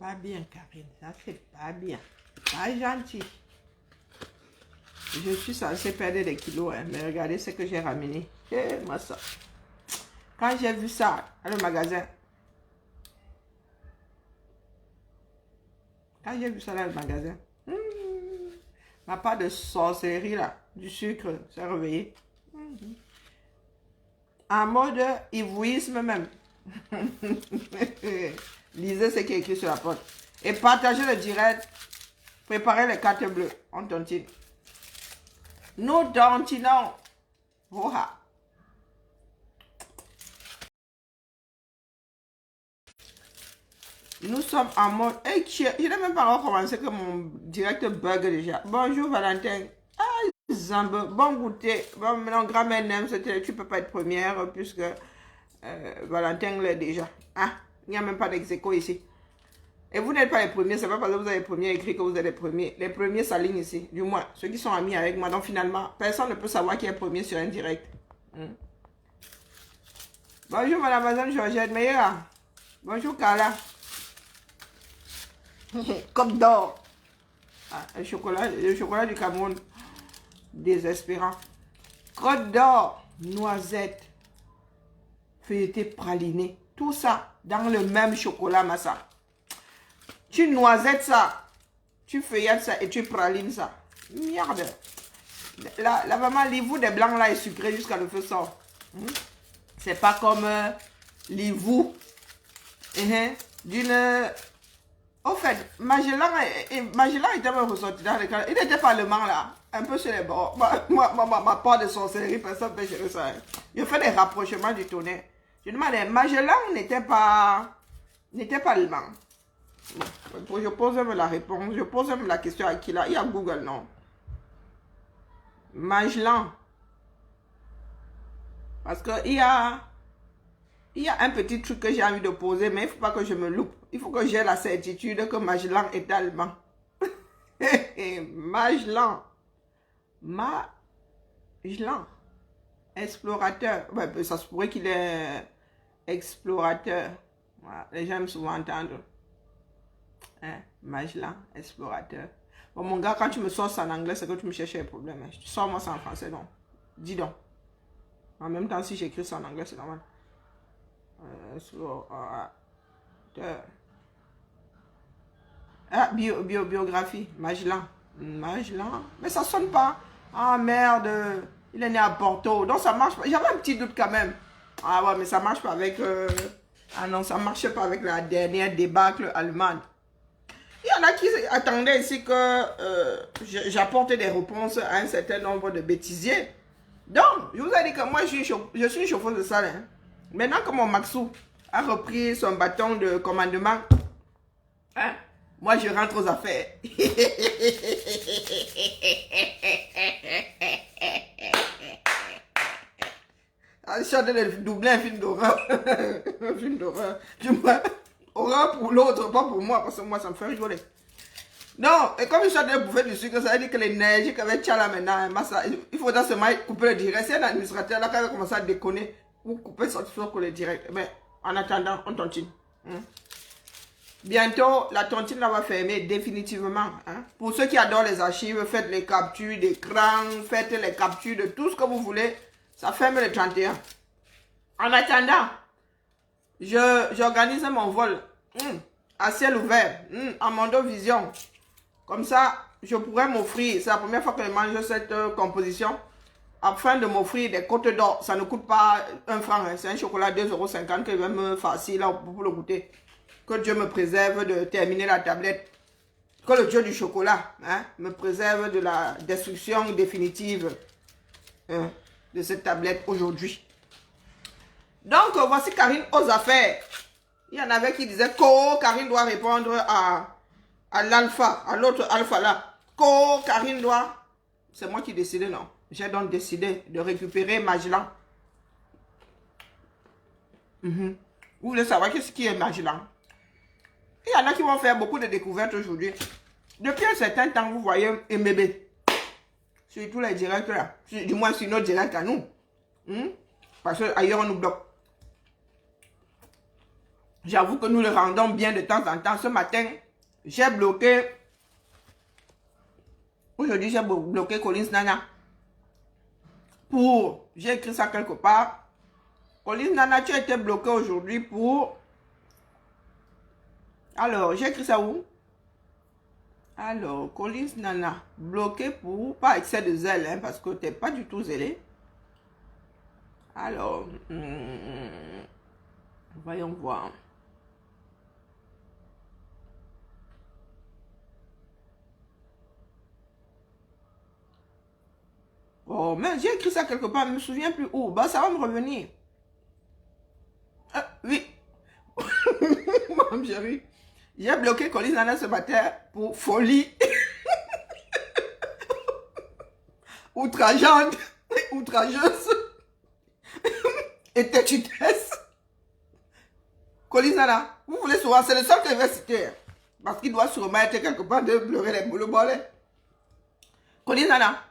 Pas bien, Karine. Ça fait pas bien. Pas gentil. Je suis censée perdre des kilos, hein, mais regardez ce que j'ai ramené. Eh, moi ça. Quand j'ai vu ça dans le magasin, ma part de sorcellerie là, du sucre, s'est réveillée. En mode ivouisme même. Lisez ce qui est écrit sur la porte. Et partagez le direct. Préparez les cartes bleues. On tontine. Nous tontinons. Oha. Nous sommes en mode... Hey, je n'ai même pas encore commencé que mon direct bug déjà. Bonjour Valentin. Ah, Zambe. Bon goûter. Bon, maintenant, grand-mère n'aime, tu peux pas être première puisque Valentin l'est déjà. Ah, il n'y a même pas d'ex-écho ici. Et vous n'êtes pas les premiers, c'est pas parce que vous avez les premiers écrit que vous êtes les premiers. Les premiers s'alignent ici, du moins, ceux qui sont amis avec moi. Donc finalement, personne ne peut savoir qui est premier sur un direct. Bonjour mademoiselle Georgette Meilleur. Bonjour Carla. Comme d'or. Ah, le chocolat du Cameroun. Désespérant. Côte d'or, noisette, feuilleté praliné. Tout ça dans le même chocolat, massa. Tu noisettes ça, tu feuillettes ça et tu pralines ça. Merde. La maman, l'ivou des blancs là est sucré jusqu'à le feu sort. C'est pas comme l'ivou d'une... Au fait, Magellan était même ressorti dans les cas. Il n'était pas allemand là, un peu sur les bords. Ma part de sorcellerie, personne ne peut gérer ça. Je fais des rapprochements du tonnerre. Je demandais, Magellan n'était pas allemand. Bon, je pose même la réponse, je pose même la question à qui là. Il y a Google, non? Magellan. Parce qu'il y a un petit truc que j'ai envie de poser, mais il ne faut pas que je me loupe. Il faut que j'ai la certitude que Magellan est allemand. Magellan. Magellan. Explorateur. Ouais, ça se pourrait qu'il est explorateur. Voilà. Les gens aiment souvent entendre. Magellan, explorateur. Bon, mon gars, quand tu me sors ça en anglais, c'est que tu me cherches un problème. Tu sors moi ça en français, non. Dis donc. En même temps, si j'écris ça en anglais, c'est normal. Explorateur. Ah, biographie. Magellan. Magellan. Mais ça sonne pas. Ah, merde. Il est né à Porto. Donc, ça marche pas. J'avais un petit doute quand même. Ah ouais, mais ça marche pas avec... Ah non, ça marchait pas avec la dernière débâcle allemande. Il y en a qui attendaient ici que j'apporte des réponses à un certain nombre de bêtisiers. Donc, je vous ai dit que moi, je suis chauffeur de salle. Hein. Maintenant que mon Maxou a repris son bâton de commandement, hein, moi, je rentre aux affaires. Je suis en train de doubler un film d'horreur. Un film d'horreur. Horreur pour l'autre, pas pour moi, parce que moi, ça me fait rigoler. Non, et comme je suis en train de bouffer du sucre, ça veut dire que l'énergie qu'avait Tchala maintenant, il faudra seulement couper le direct. C'est un administrateur là qui va commencer à déconner pour couper son sucre le direct. Mais en attendant, on tontine. Bientôt, la tontine là va fermer définitivement. Hein. Pour ceux qui adorent les archives, faites les captures d'écran, faites les captures de tout ce que vous voulez. Ça ferme le 31. En attendant, j'organise mon vol à ciel ouvert, en Mondovision. Comme ça, je pourrais m'offrir, c'est la première fois que je mange cette composition, afin de m'offrir des côtes d'or. Ça ne coûte pas 1 franc, hein. C'est un chocolat 2,50 € que je vais me farcir là pour le goûter. Que Dieu me préserve de terminer la tablette. Que le Dieu du chocolat me préserve de la destruction définitive de cette tablette aujourd'hui. Donc, voici Karine aux affaires. Il y en avait qui disaient que Karine doit répondre à l'alpha, à l'autre alpha là. Que Karine doit... C'est moi qui décidais, non. J'ai donc décidé de récupérer Magellan. Vous voulez savoir qu'est-ce qui est Magellan? Il y en a qui vont faire beaucoup de découvertes aujourd'hui. Depuis un certain temps, vous voyez MBB. Sur tous les directs là. Du moins sur notre direct à nous. Parce qu'ailleurs on nous bloque. J'avoue que nous le rendons bien de temps en temps. Ce matin, j'ai bloqué. Aujourd'hui, j'ai bloqué Collins Nana. J'ai écrit ça quelque part. Collins Nana, tu as été bloqué aujourd'hui pour... Alors, j'ai écrit ça où? Alors, Collins Nana, bloqué pour... Pas excès de zèle, hein, parce que tu n'es pas du tout zélé. Alors, voyons voir. Oh, mais j'ai écrit ça quelque part, je ne me souviens plus où. Bah, ça va me revenir. Oui. Mon chéri. J'ai bloqué Collins Nana ce matin pour folie. Outrageante. Outrageuse. Et têtutesse. Collins Nana, vous voulez savoir, c'est le seul que je vais citer. Parce qu'il doit sûrement être quelque part de pleurer les boules bolets. Collins Nana.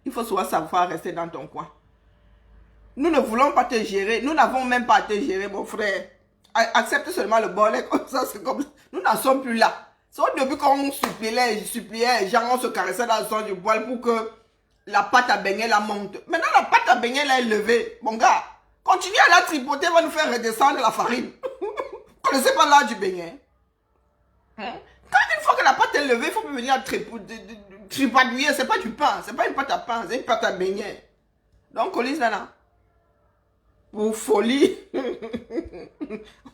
Il faut souvent savoir rester dans ton coin. Nous ne voulons pas te gérer. Nous n'avons même pas à te gérer, mon frère. Accepte seulement le bolet comme ça. C'est comme... Nous n'en sommes plus là. C'est au début quand on suppliait, genre on se caressait dans le sang du poil pour que la pâte à beignet la monte. Maintenant la pâte à beignet là est levée. Mon gars, continue à la tripoter, va nous faire redescendre la farine. Vous ne connaissez pas l'art du beignet? Hein? Quand une fois que la pâte est levée, il faut venir tripadouiller. C'est pas du pain, c'est pas une pâte à pain, c'est une pâte à beignet. Donc, Collins Nana, pour folie,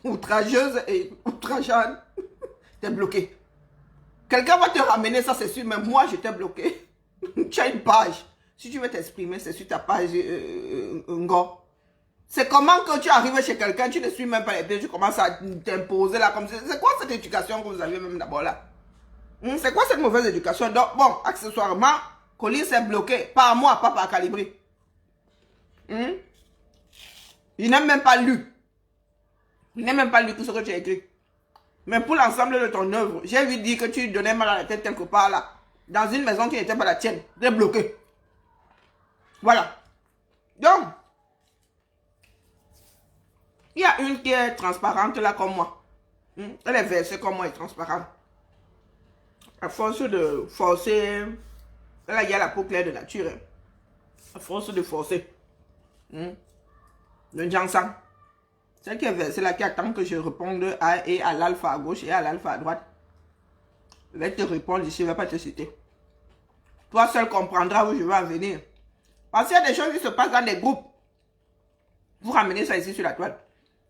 outrageuse et outrageante, t'es bloqué. Quelqu'un va te ramener, ça c'est sûr, mais moi je t'ai bloqué. Tu as une page. Si tu veux t'exprimer, c'est sur ta page Ngo. C'est comment que tu arrives chez quelqu'un, tu ne suis même pas les deux, tu commences à t'imposer là comme ça. C'est quoi cette éducation que vous avez même d'abord là? C'est quoi cette mauvaise éducation? Donc, bon, accessoirement, Collins est bloqué. Pas à moi, pas par Calibri. Il n'a même pas lu. Il n'a même pas lu tout ce que tu as écrit. Mais pour l'ensemble de ton œuvre, j'ai vu dire que tu donnais mal à la tête quelque part là. Dans une maison qui n'était pas la tienne. Tu es bloqué. Voilà. Donc, il y a une qui est transparente là comme moi. Elle est versée comme moi et transparente. À force de forcer, là il y a la peau claire de nature. À force de forcer. Le Jansan. Celle qui est versée là, qui attend que je réponde à l'alpha à gauche et à l'alpha à droite. Je vais te répondre ici, je ne vais pas te citer. Toi seul comprendras où je vais en venir. Parce qu'il y a des choses qui se passent dans des groupes. Vous ramenez ça ici sur la toile.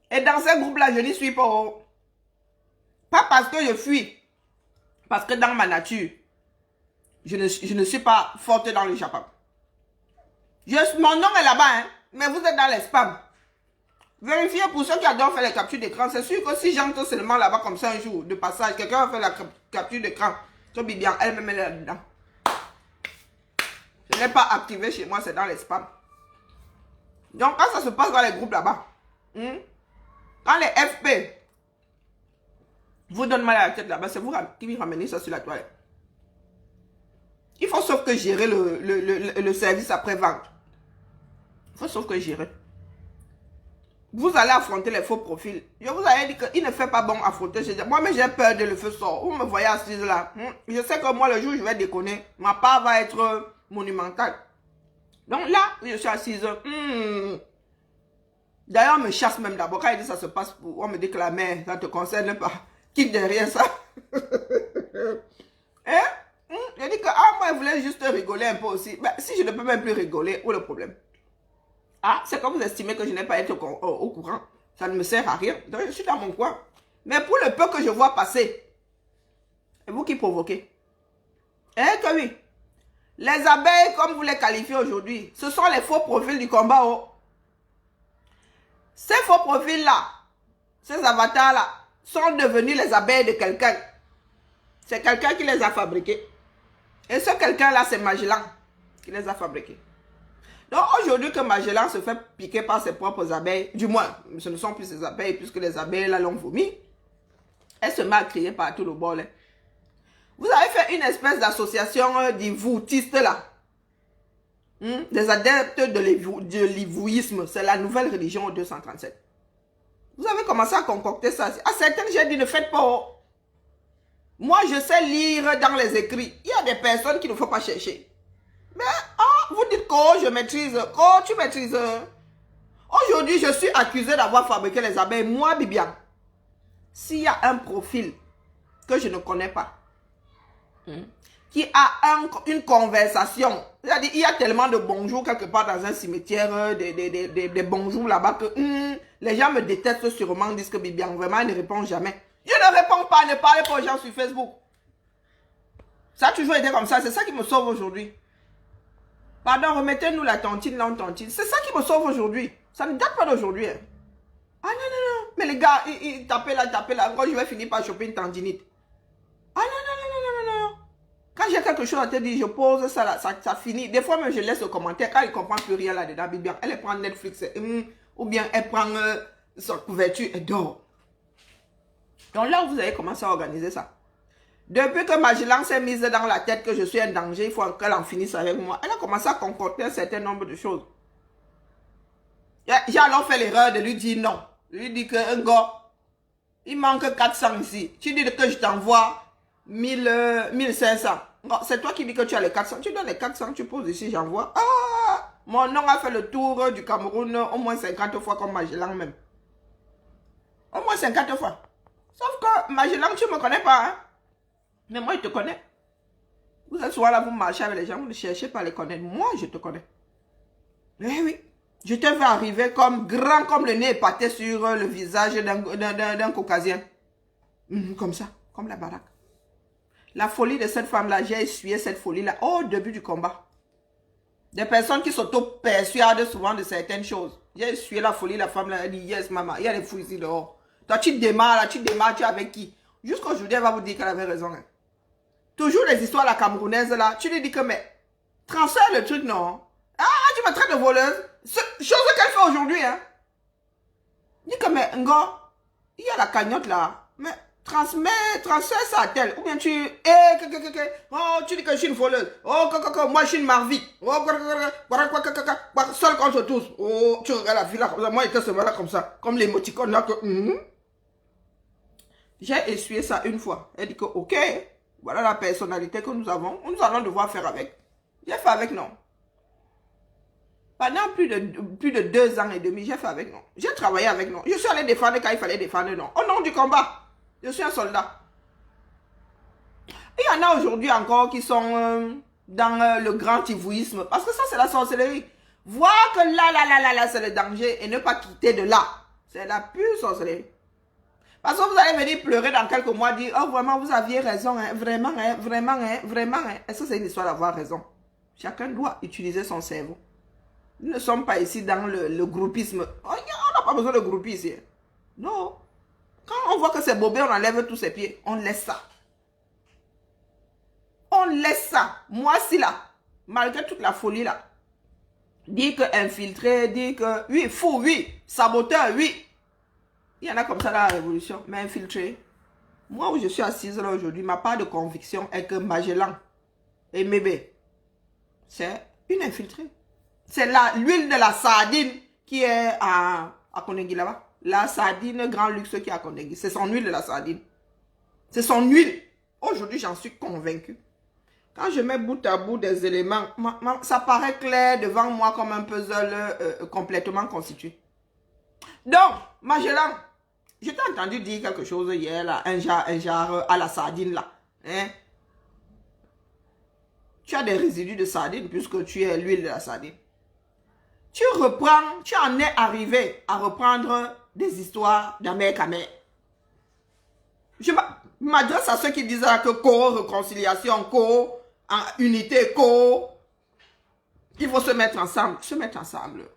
Et dans ces groupes-là, je n'y suis pas. Pas parce que je fuis. Parce que dans ma nature, je ne suis pas forte dans le Japon. Mon nom est là-bas, hein, mais vous êtes dans les spams. Vérifiez pour ceux qui adorent faire les captures d'écran. C'est sûr que si j'entre seulement là-bas comme ça un jour, de passage, quelqu'un va faire la capture d'écran. Que Bibian, elle-même est là-dedans. Je n'ai pas activé chez moi, c'est dans les spams. Donc quand ça se passe dans les groupes là-bas, quand les FP vous donnent mal à la tête là-bas, c'est vous qui ramenez ça sur la toilette. Il faut sauf que gérer le service après-vente. Il faut sauf que gérer. Vous allez affronter les faux profils. Je vous avais dit qu'il ne fait pas bon affronter. Moi, mais j'ai peur de le feu sort. Vous me voyez assise là. Je sais que moi, le jour où je vais déconner, ma part va être monumentale. Donc là, je suis assise. D'ailleurs, on me chasse même d'abord. Quand il dit ça se passe, on me dit que la mère, ça ne te concerne pas. Quitte derrière ça. Je dis que, moi, je voulais juste rigoler un peu aussi. Ben, si je ne peux même plus rigoler, où est le problème? C'est quand vous estimez que je n'ai pas été au courant. Ça ne me sert à rien. Donc, je suis dans mon coin. Mais pour le peu que je vois passer, c'est vous qui provoquez. Que oui. Les abeilles, comme vous les qualifiez aujourd'hui, ce sont les faux profils du combat. Ces faux profils-là, ces avatars-là, sont devenus les abeilles de quelqu'un. C'est quelqu'un qui les a fabriqués. Et ce quelqu'un-là, c'est Magellan qui les a fabriqués. Donc aujourd'hui que Magellan se fait piquer par ses propres abeilles, du moins, ce ne sont plus ses abeilles puisque les abeilles là l'ont vomi, elle se met à crier partout le bol. Vous avez fait une espèce d'association d'ivoutistes là. Des adeptes de l'ivouisme. C'est la nouvelle religion au 237. Vous avez commencé à concocter ça. À certaines, j'ai dit, ne faites pas. Oh. Moi, je sais lire dans les écrits. Il y a des personnes qu'il ne faut pas chercher. Mais, vous dites que je maîtrise. Oh, tu maîtrises. Aujourd'hui, je suis accusé d'avoir fabriqué les abeilles. Moi, Bibiane, s'il y a un profil que je ne connais pas, qui a une conversation, c'est-à-dire il y a tellement de bonjours quelque part dans un cimetière, des bonjours là-bas que les gens me détestent sûrement, disent que Bibiane, vraiment, elle ne répond jamais. Je ne réponds pas, ne parlez pas aux gens sur Facebook. Ça a toujours été comme ça, c'est ça qui me sauve aujourd'hui. Pardon, remettez-nous la tontine, non tontine. C'est ça qui me sauve aujourd'hui. Ça ne date pas d'aujourd'hui. Hein. Ah non, non, non. Mais les gars, ils tapaient là. Encore, je vais finir par choper une tendinite. Ah non, non, non, non, non, non. Quand j'ai quelque chose à te dire, je pose ça là, ça finit. Des fois même, je laisse le commentaire. Quand ils ne comprennent plus rien là-dedans, bien, elle prend Netflix, ou bien elle prend sa couverture et dort. Donc là, vous avez commencé à organiser ça. Depuis que Magellan s'est mise dans la tête que je suis un danger, il faut qu'elle en finisse avec moi. Elle a commencé à concocter un certain nombre de choses. J'ai alors fait l'erreur de lui dire non. Je lui dis que un gars, il manque 400 ici. Tu dis que je t'envoie 1500. C'est toi qui dis que tu as les 400. Tu donnes les 400, tu poses ici, j'envoie. Ah, mon nom a fait le tour du Cameroun au moins 50 fois comme Magellan même. Au moins 50 fois. Sauf que Magellan, tu ne me connais pas. Hein? Mais moi, je te connais. Vous êtes souvent là, vous marchez avec les gens, vous ne cherchez pas à les connaître. Moi, je te connais. Eh oui. Je te fais arriver comme grand, comme le nez épaté sur le visage d'un caucasien. Comme ça, comme la baraque. La folie de cette femme-là, j'ai essuyé cette folie-là au début du combat. Des personnes qui s'auto-persuadent souvent de certaines choses. J'ai essuyé la folie, la femme-là, elle dit, yes, maman, il y a des fous ici dehors. Toi, tu démarres, là, tu es avec qui? Jusqu'aujourd'hui, elle va vous dire qu'elle avait raison. Hein. Toujours les histoires, la camerounaise, là, tu lui dis que, mais, transfère le truc, non? Ah, tu me traites de voleuse? Chose qu'elle fait aujourd'hui, hein? Dis que, mais, Ngo, il y a la cagnotte, là, mais, transfère ça à tel. Ou bien tu, oh, tu dis que je suis une voleuse. Oh, moi, je suis une marvite. Oh, seul contre tous. Oh, tu regardes la fille, là, moi, il était ce là comme ça. Comme l'émoticône, là, que, J'ai essuyé ça une fois. Elle dit que, ok, voilà la personnalité que nous avons. Nous allons devoir faire avec. J'ai fait avec, non. Pendant plus de 2 ans et demi, j'ai fait avec, non. J'ai travaillé avec, non. Je suis allé défendre quand il fallait défendre, non. Au nom du combat, je suis un soldat. Il y en a aujourd'hui encore qui sont dans le grand ivouisme. Parce que ça, c'est la sorcellerie. Voir que là, c'est le danger et ne pas quitter de là. C'est la pure sorcellerie. Parce que vous allez venir pleurer dans quelques mois, dire, oh vraiment, vous aviez raison, hein, vraiment, hein, vraiment, hein, vraiment. Hein. Est-ce que c'est une histoire d'avoir raison? Chacun doit utiliser son cerveau. Nous ne sommes pas ici dans le groupisme. Oh, on n'a pas besoin de grouper ici. Non. Quand on voit que c'est bobé, on enlève tous ses pieds. On laisse ça. On laisse ça. Moi, si là, malgré toute la folie là, dire que infiltré, dire que, oui, fou, oui, saboteur, oui. Il y en a comme ça dans la révolution, mais infiltré. Moi, où je suis assise là aujourd'hui, ma part de conviction est que Magellan et Mébé, c'est une infiltrée. C'est l'huile de la sardine qui est à Kondengi là-bas. La sardine grand luxe qui est à Kondengi. C'est son huile de la sardine. C'est son huile. Aujourd'hui, j'en suis convaincue. Quand je mets bout à bout des éléments, ça paraît clair devant moi comme un puzzle complètement constitué. Donc, Magellan, je t'ai entendu dire quelque chose hier, là, un genre à la sardine, là. Hein? Tu as des résidus de sardine puisque tu es l'huile de la sardine. Tu en es arrivé à reprendre des histoires d'Amérique à mer. Je m'adresse à ceux qui disent que co-réconciliation, co-unité, il faut se mettre ensemble. Se mettre ensemble.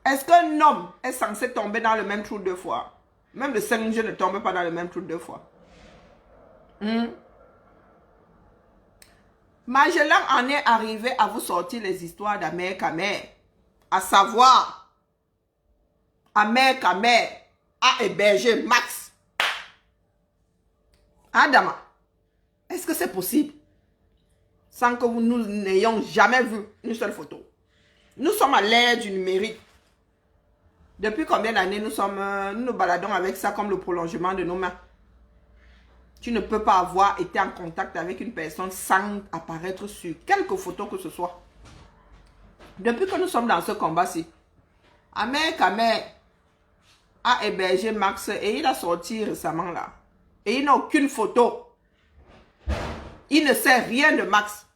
Est-ce qu'un homme est censé tomber dans le même trou 2 fois? Même le singe ne tombe pas dans le même trou 2 fois. Magellan en est arrivé à vous sortir les histoires d'Amérique à mer. À savoir, Amérique à mer a hébergé Max. Adama, est-ce que c'est possible? sans que nous n'ayons jamais vu une seule photo. Nous sommes à l'ère du numérique. Depuis combien d'années nous nous baladons avec ça comme le prolongement de nos mains? Tu ne peux pas avoir été en contact avec une personne sans apparaître sur quelque photo que ce soit. Depuis que nous sommes dans ce combat-ci, Ahmed Kamer a hébergé Max et il a sorti récemment là. Et il n'a aucune photo. Il ne sait rien de Max.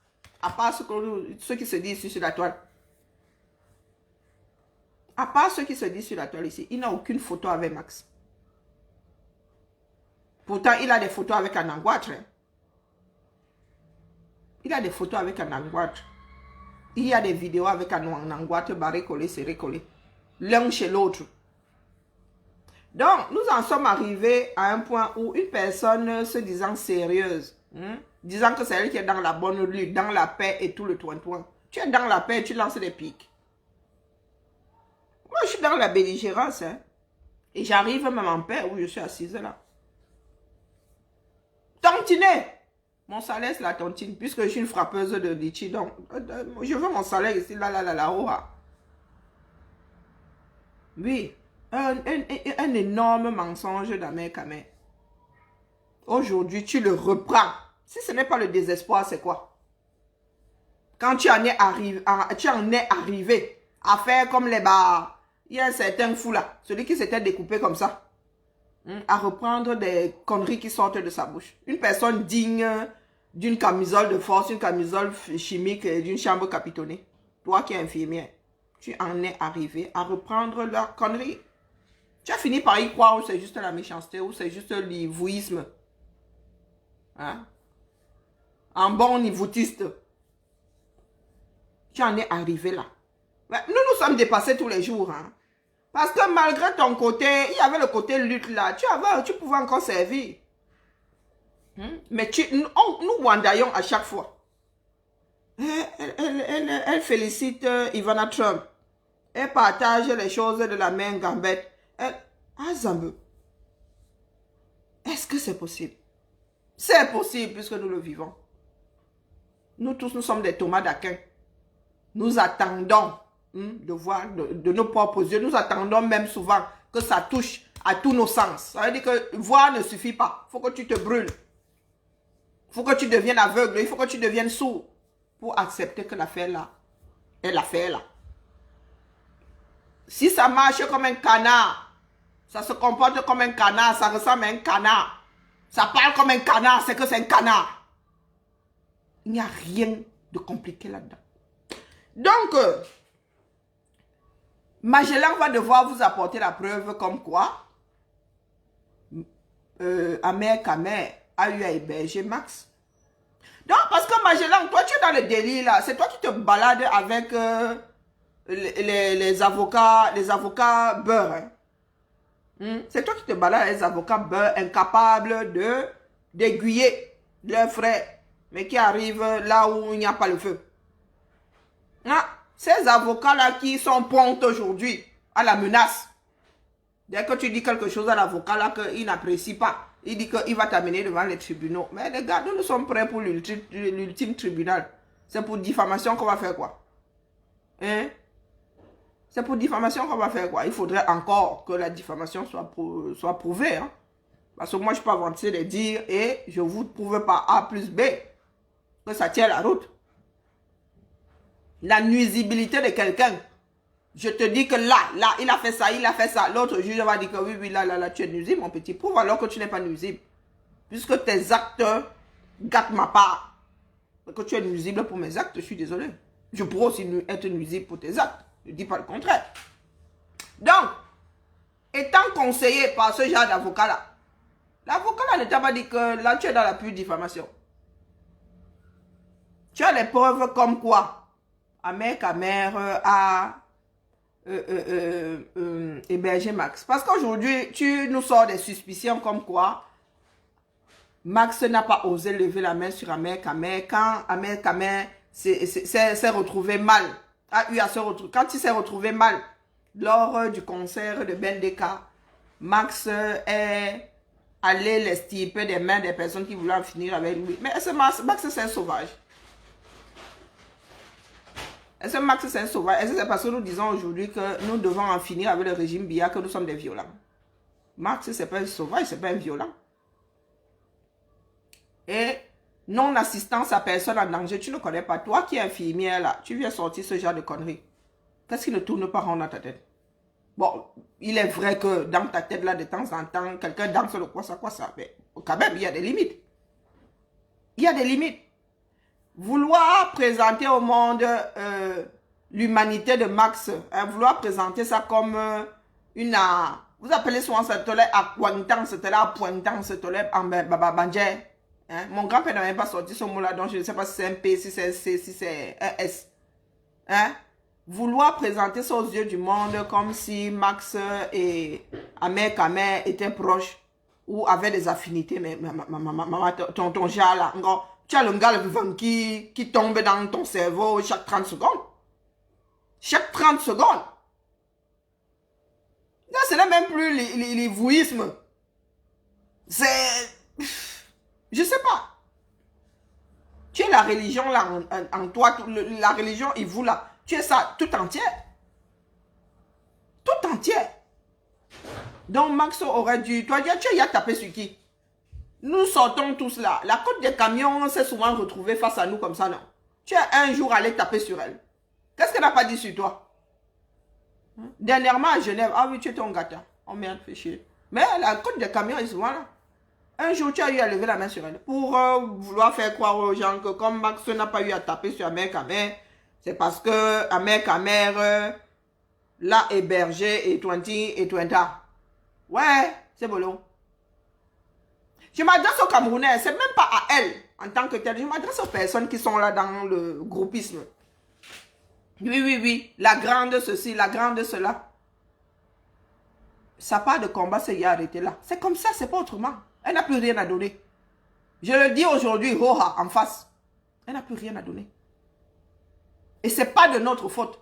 À part ce qui se dit ici sur la toile. À part ce qui se dit sur la toile ici, il n'a aucune photo avec Max. Pourtant, il a des photos avec un angoître. Il a des photos avec un angoître. Il y a des vidéos avec un angoître barré, collé, serré, collé. L'un chez l'autre. Donc, nous en sommes arrivés à un point où une personne se disant sérieuse, disant que c'est elle qui est dans la bonne lutte, dans la paix et tout le toin-toin. Tu es dans la paix et tu lances des piques. Moi, je suis dans la belligérance. Et j'arrive même en paix où je suis assise là. Tontiner. Mon salaire, c'est la tontine. Puisque je suis une frappeuse de litchi. Donc, je veux mon salaire ici, là-haut. Oui. Un énorme mensonge d'Ahmed Kamer. Aujourd'hui, tu le reprends. Si ce n'est pas le désespoir, c'est quoi? Quand tu en es arrivé à faire comme les bars. Il y a un certain fou là. Celui qui s'était découpé comme ça. À reprendre des conneries qui sortent de sa bouche. Une personne digne d'une camisole de force, une camisole chimique d'une chambre capitonnée. Toi qui es infirmière, tu en es arrivé à reprendre leurs conneries. Tu as fini par y croire ou c'est juste la méchanceté ou c'est juste l'ivouisme. Hein? Un bon nivoutiste. Tu en es arrivé là. Nous sommes dépassés tous les jours. Hein? Parce que malgré ton côté, il y avait le côté lutte là. Tu pouvais encore servir. Mais nous wandaillons à chaque fois. Elle félicite Ivana Trump. Elle partage les choses de la main gambette. Zambe. Est-ce que c'est possible? C'est possible puisque nous le vivons. Nous tous, nous sommes des Thomas d'Aquin. Nous attendons de voir de nos propres yeux. Nous attendons même souvent que ça touche à tous nos sens. Ça veut dire que voir ne suffit pas. Il faut que tu te brûles. Il faut que tu deviennes aveugle. Il faut que tu deviennes sourd pour accepter que l'affaire là est l'affaire là. Si ça marche comme un canard, ça se comporte comme un canard, ça ressemble à un canard, ça parle comme un canard, c'est que c'est un canard. Il n'y a rien de compliqué là-dedans. Donc, Magellan va devoir vous apporter la preuve comme quoi Ahmed Kamer a eu à héberger Max. Donc, parce que Magellan, toi tu es dans le délire là, c'est toi qui te balades avec les avocats beurre. C'est toi qui te balades avec les avocats beurre, incapables d'aiguiller leurs frères, mais qui arrivent là où il n'y a pas le feu. Ces avocats-là qui sont prompts aujourd'hui à la menace. Dès que tu dis quelque chose à l'avocat là qu'il n'apprécie pas, il dit qu'il va t'amener devant les tribunaux. Mais les gars, nous sommes prêts pour l'ultime tribunal. C'est pour diffamation qu'on va faire quoi? Hein? C'est pour diffamation qu'on va faire quoi? Il faudrait encore que la diffamation soit prouvée. Hein? Parce que moi, je peux avancer les dires et je ne vous prouve pas A plus B que ça tient la route. La nuisibilité de quelqu'un. Je te dis que là, il a fait ça. L'autre juge va dire que oui, là, tu es nuisible, mon petit. Prouve alors que tu n'es pas nuisible. Puisque tes actes gâtent ma part. Que tu es nuisible pour mes actes, je suis désolé. Je pourrais aussi être nuisible pour tes actes. Je ne dis pas le contraire. Donc, étant conseillé par ce genre d'avocat-là, l'avocat-là ne t'a pas dit que là, tu es dans la pure diffamation. Tu as les preuves comme quoi Ahmed Kamer a hébergé Max. Parce qu'aujourd'hui, tu nous sors des suspicions comme quoi Max n'a pas osé lever la main sur Ahmed Kamer quand Ahmed Kamer s'est retrouvé mal. Quand il s'est retrouvé mal lors du concert de Bendeka, Max est allé l'estirper des mains des personnes qui voulaient en finir avec lui. Mais Max, c'est un sauvage. Est-ce que Max c'est un sauvage? Est-ce que c'est parce que nous disons aujourd'hui que nous devons en finir avec le régime Biya que nous sommes des violents? Max, c'est pas un sauvage, c'est pas un violent. Et non-assistance à personne en danger, tu ne connais pas. Toi qui es infirmière là, tu viens sortir ce genre de conneries. Qu'est-ce qui ne tourne pas rond dans ta tête? Bon, il est vrai que dans ta tête là, de temps en temps, quelqu'un danse le quoi ça, mais quand même, il y a des limites. Il y a des limites. Vouloir présenter au monde l'humanité de Max, hein, vouloir présenter ça comme une... vous appelez souvent cette tolère à pointant, cette tolère à pointant, cette tolère en bababandje. Hein? Mon grand-père n'a même pas sorti ce mot-là, donc je ne sais pas si c'est un P, si c'est un C, si c'est un S. Hein? Vouloir présenter ça aux yeux du monde comme si Max et Ahmed Kamer étaient proches ou avaient des affinités, mais ton genre là, tu as le gars le vivant qui tombe dans ton cerveau chaque 30 secondes. Chaque 30 secondes. Là, ce n'est même plus l'évouisme. C'est... Je sais pas. Tu es la religion là en toi, la religion et vous là. Tu es ça tout entier. Tout entier. Donc Max aurait dû... Toi, tu as tapé sur qui? Nous sortons tous là. La côte des camions s'est souvent retrouvée face à nous comme ça, non? Tu as un jour allé taper sur elle. Qu'est-ce qu'elle n'a pas dit sur toi? Dernièrement à Genève, ah oui, tu étais un gâteau. Oh merde, fais chier. Mais la côte des camions est souvent là. Un jour, tu as eu à lever la main sur elle pour vouloir faire croire aux gens que comme Max n'a pas eu à taper sur Ahmed Kamer, c'est parce que Ahmed Kamer l'a hébergé et Twenta. Ouais, c'est bolo. Je m'adresse aux Camerounais, c'est même pas à elle en tant que telle. Je m'adresse aux personnes qui sont là dans le groupisme. Oui, la grande ceci, la grande cela. Sa part de combat s'est arrêtée là. C'est comme ça, c'est pas autrement. Elle n'a plus rien à donner. Je le dis aujourd'hui, hoha, en face. Elle n'a plus rien à donner. Et c'est pas de notre faute.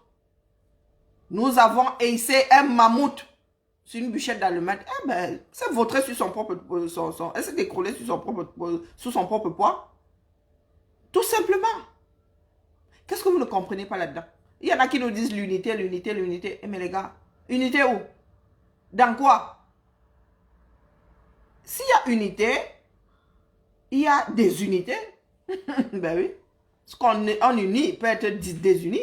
Nous avons hissé un mammouth sur une bûchette d'allumettes. Eh ben, c'est vautré sur son propre... elle s'est écroulée sous son propre poids. Tout simplement. Qu'est-ce que vous ne comprenez pas là-dedans? Il y en a qui nous disent l'unité, l'unité, l'unité. Eh mais les gars, unité où? Dans quoi? S'il y a unité, il y a des unités. Ben oui. Ce qu'on unit peut être désuni.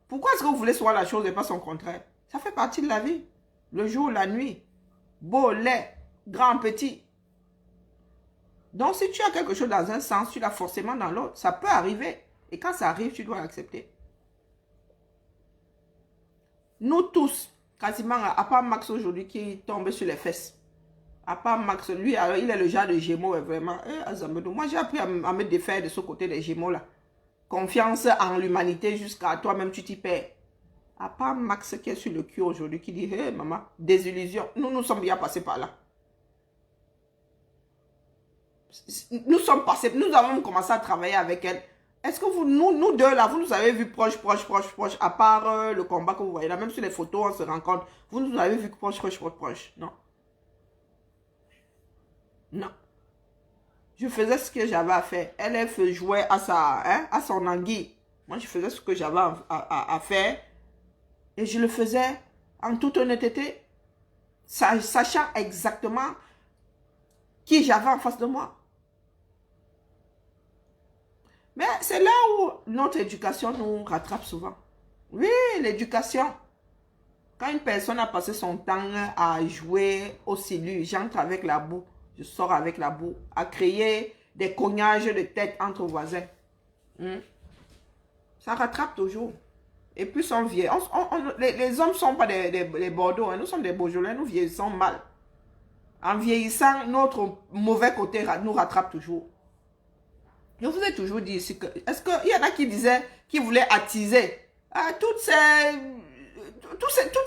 Pourquoi est-ce que vous voulez soit la chose et pas son contraire? Ça fait partie de la vie. Le jour, la nuit. Beau, laid, grand, petit. Donc si tu as quelque chose dans un sens, tu l'as forcément dans l'autre. Ça peut arriver. Et quand ça arrive, tu dois l'accepter. Nous tous, quasiment, à part Max aujourd'hui qui tombe sur les fesses. À part Max, lui, alors, il est le genre de Gémeaux, vraiment. Moi, j'ai appris à me défaire de ce côté des Gémeaux là. Confiance en l'humanité jusqu'à toi-même, tu t'y perds. À part Max qui est sur le cul aujourd'hui, qui dit, hey maman, désillusion. Nous sommes bien passés par là. Nous avons commencé à travailler avec elle. Est-ce que nous deux là, vous nous avez vu proche, à part le combat que vous voyez là, même sur les photos, on se rencontre. Vous nous avez vu proche, non. Non. Je faisais ce que j'avais à faire. Elle jouait à son anguille. Moi, je faisais ce que j'avais à faire. Et je le faisais en toute honnêteté, sachant exactement qui j'avais en face de moi. Mais c'est là où notre éducation nous rattrape souvent. Oui, l'éducation. Quand une personne a passé son temps à jouer au silure, j'entre avec la boue, je sors avec la boue, à créer des cognages de tête entre voisins. Ça rattrape toujours. Et plus on vieillit, les hommes ne sont pas des Bordeaux, hein, nous sommes des Beaujolais, nous vieillissons mal. En vieillissant, notre mauvais côté nous rattrape toujours. Je vous ai toujours dit ici que, est-ce qu'il y en a qui disaient, qui voulaient attiser toutes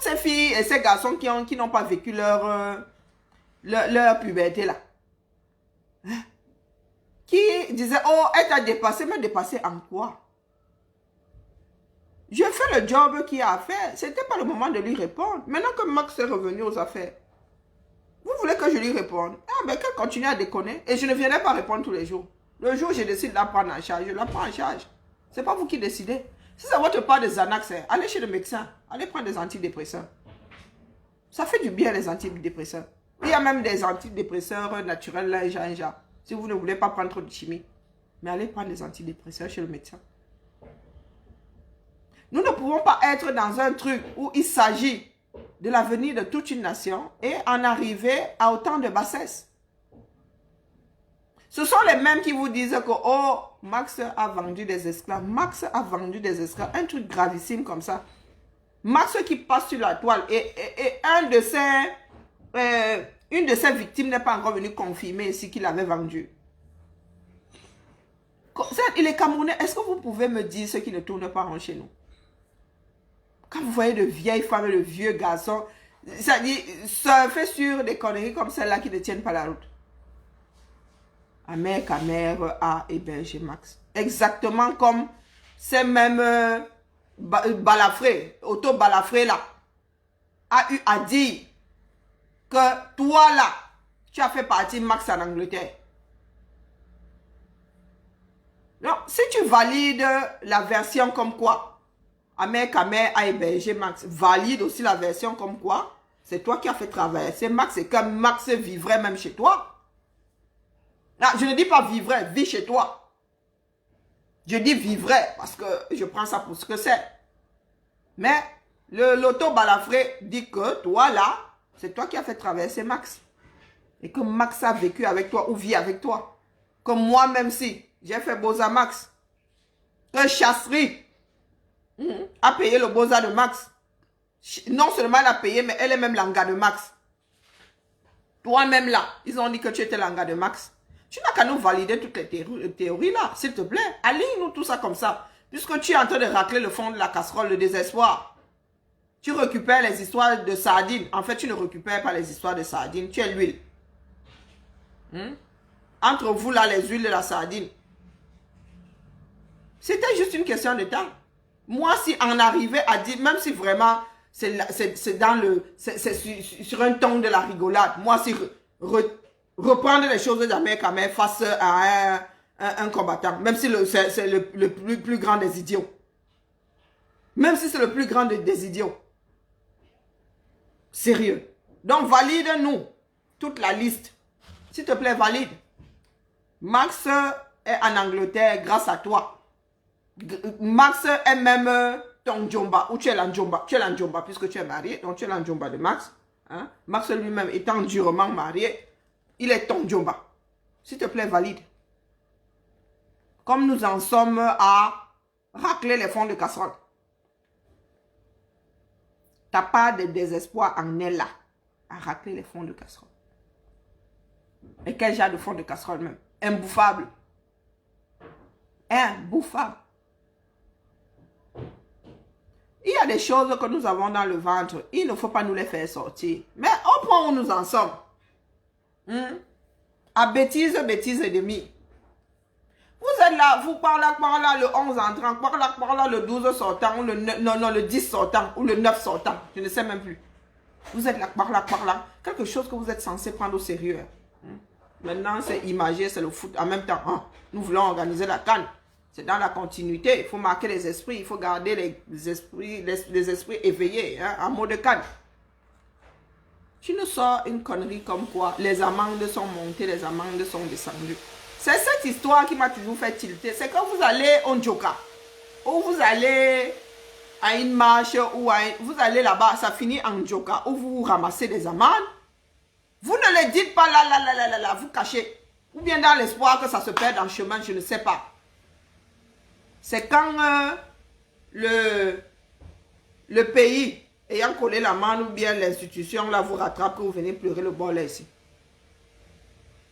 ces filles et ces garçons qui n'ont pas vécu leur puberté là. Hein? Qui disaient, oh, elle t'a dépassé, mais dépassé en quoi? Je fais le job qu'il a à faire. Ce n'était pas le moment de lui répondre. Maintenant que Max est revenu aux affaires, vous voulez que je lui réponde? Ah ben qu'elle continue à déconner. Et je ne viendrai pas répondre tous les jours. Le jour où je décide de la prendre en charge, je la prends en charge. Ce n'est pas vous qui décidez. Si c'est votre part de Xanax, allez chez le médecin. Allez prendre des antidépresseurs. Ça fait du bien les antidépresseurs. Il y a même des antidépresseurs naturels là, si vous ne voulez pas prendre trop de chimie. Mais allez prendre des antidépresseurs chez le médecin. Nous ne pouvons pas être dans un truc où il s'agit de l'avenir de toute une nation et en arriver à autant de bassesse. Ce sont les mêmes qui vous disent que, oh, Max a vendu des esclaves. Max a vendu des esclaves. Un truc gravissime comme ça. Max qui passe sur la toile et une de ses victimes n'est pas encore venue confirmer ici qu'il avait vendu. Il est Camerounais. Est-ce que vous pouvez me dire ce qui ne tourne pas rond chez nous? Quand vous voyez de vieilles femmes et de vieux garçons, ça dit, surfer sur des conneries comme celle-là qui ne tiennent pas la route. Amer Kamer a hébergé Max. Exactement comme ces mêmes balafrés, auto-balafrés là, a eu à dire que toi là, tu as fait partie de Max en Angleterre. Non, si tu valides la version comme quoi Amer Kamer a hébergé Max, valide aussi la version comme quoi c'est toi qui as fait traverser Max et que Max vivrait même chez toi. Non, je ne dis pas vivrait, vis chez toi. Je dis vivrait parce que je prends ça pour ce que c'est. Mais l'auto-balafré dit que toi là, c'est toi qui as fait traverser Max. Et que Max a vécu avec toi ou vit avec toi. Comme moi même si j'ai fait Boza Max. Que Chasserie a payé le Boza de Max. Non seulement elle a payé, mais elle est même l'anga de Max. Toi-même là, ils ont dit que tu étais l'anga de Max. Tu n'as qu'à nous valider toutes les théories là, s'il te plaît. Aligne-nous tout ça comme ça. Puisque tu es en train de racler le fond de la casserole, le désespoir. Tu récupères les histoires de sardines. En fait, tu ne récupères pas les histoires de sardines. Tu es l'huile. Entre vous là, les huiles de la sardine. C'était juste une question de temps. Moi, si on arrivait à dire, même si vraiment c'est sur un ton de la rigolade, moi, si reprendre les choses d'Amer Kamer face à un combattant, même si c'est le plus grand des idiots. Même si c'est le plus grand des idiots. Sérieux. Donc, valide-nous toute la liste. S'il te plaît, valide. Max est en Angleterre grâce à toi. Max est même ton Djomba. Ou tu es la Djomba. Tu es la Djomba puisque tu es marié. Donc, tu es la Djomba de Max. Hein? Max lui-même étant durement marié, il est ton Djomba. S'il te plaît, valide. Comme nous en sommes à racler les fonds de casserole. Ta part de désespoir en est là. À racler les fonds de casserole. Et quel genre de fonds de casserole même? Imbouffable. Imbouffable. Il y a des choses que nous avons dans le ventre. Il ne faut pas nous les faire sortir. Mais au point où nous en sommes. À bêtise et demi. Vous êtes là, vous par là, le 11 entrant, par là, le 12 sortant, ou le 10 sortant, ou le 9 sortant. Je ne sais même plus. Vous êtes là, par là. Quelque chose que vous êtes censé prendre au sérieux. Maintenant, c'est imagé, c'est le foot. En même temps, nous voulons organiser la CAN. C'est dans la continuité. Il faut marquer les esprits. Il faut garder les esprits éveillés, en mode CAN. Tu nous sors une connerie comme quoi les amendes sont montées, les amendes sont descendues. C'est cette histoire qui m'a toujours fait tilter. C'est quand vous allez au Njoka, ou vous allez à une marche, ou vous allez là-bas, ça finit en Njoka, où vous ramassez des amendes. Vous ne les dites pas là, vous cachez. Ou bien dans l'espoir que ça se perde en chemin, je ne sais pas. C'est quand le pays ayant collé l'amende ou bien l'institution là vous rattrape que vous venez pleurer le bol là ici.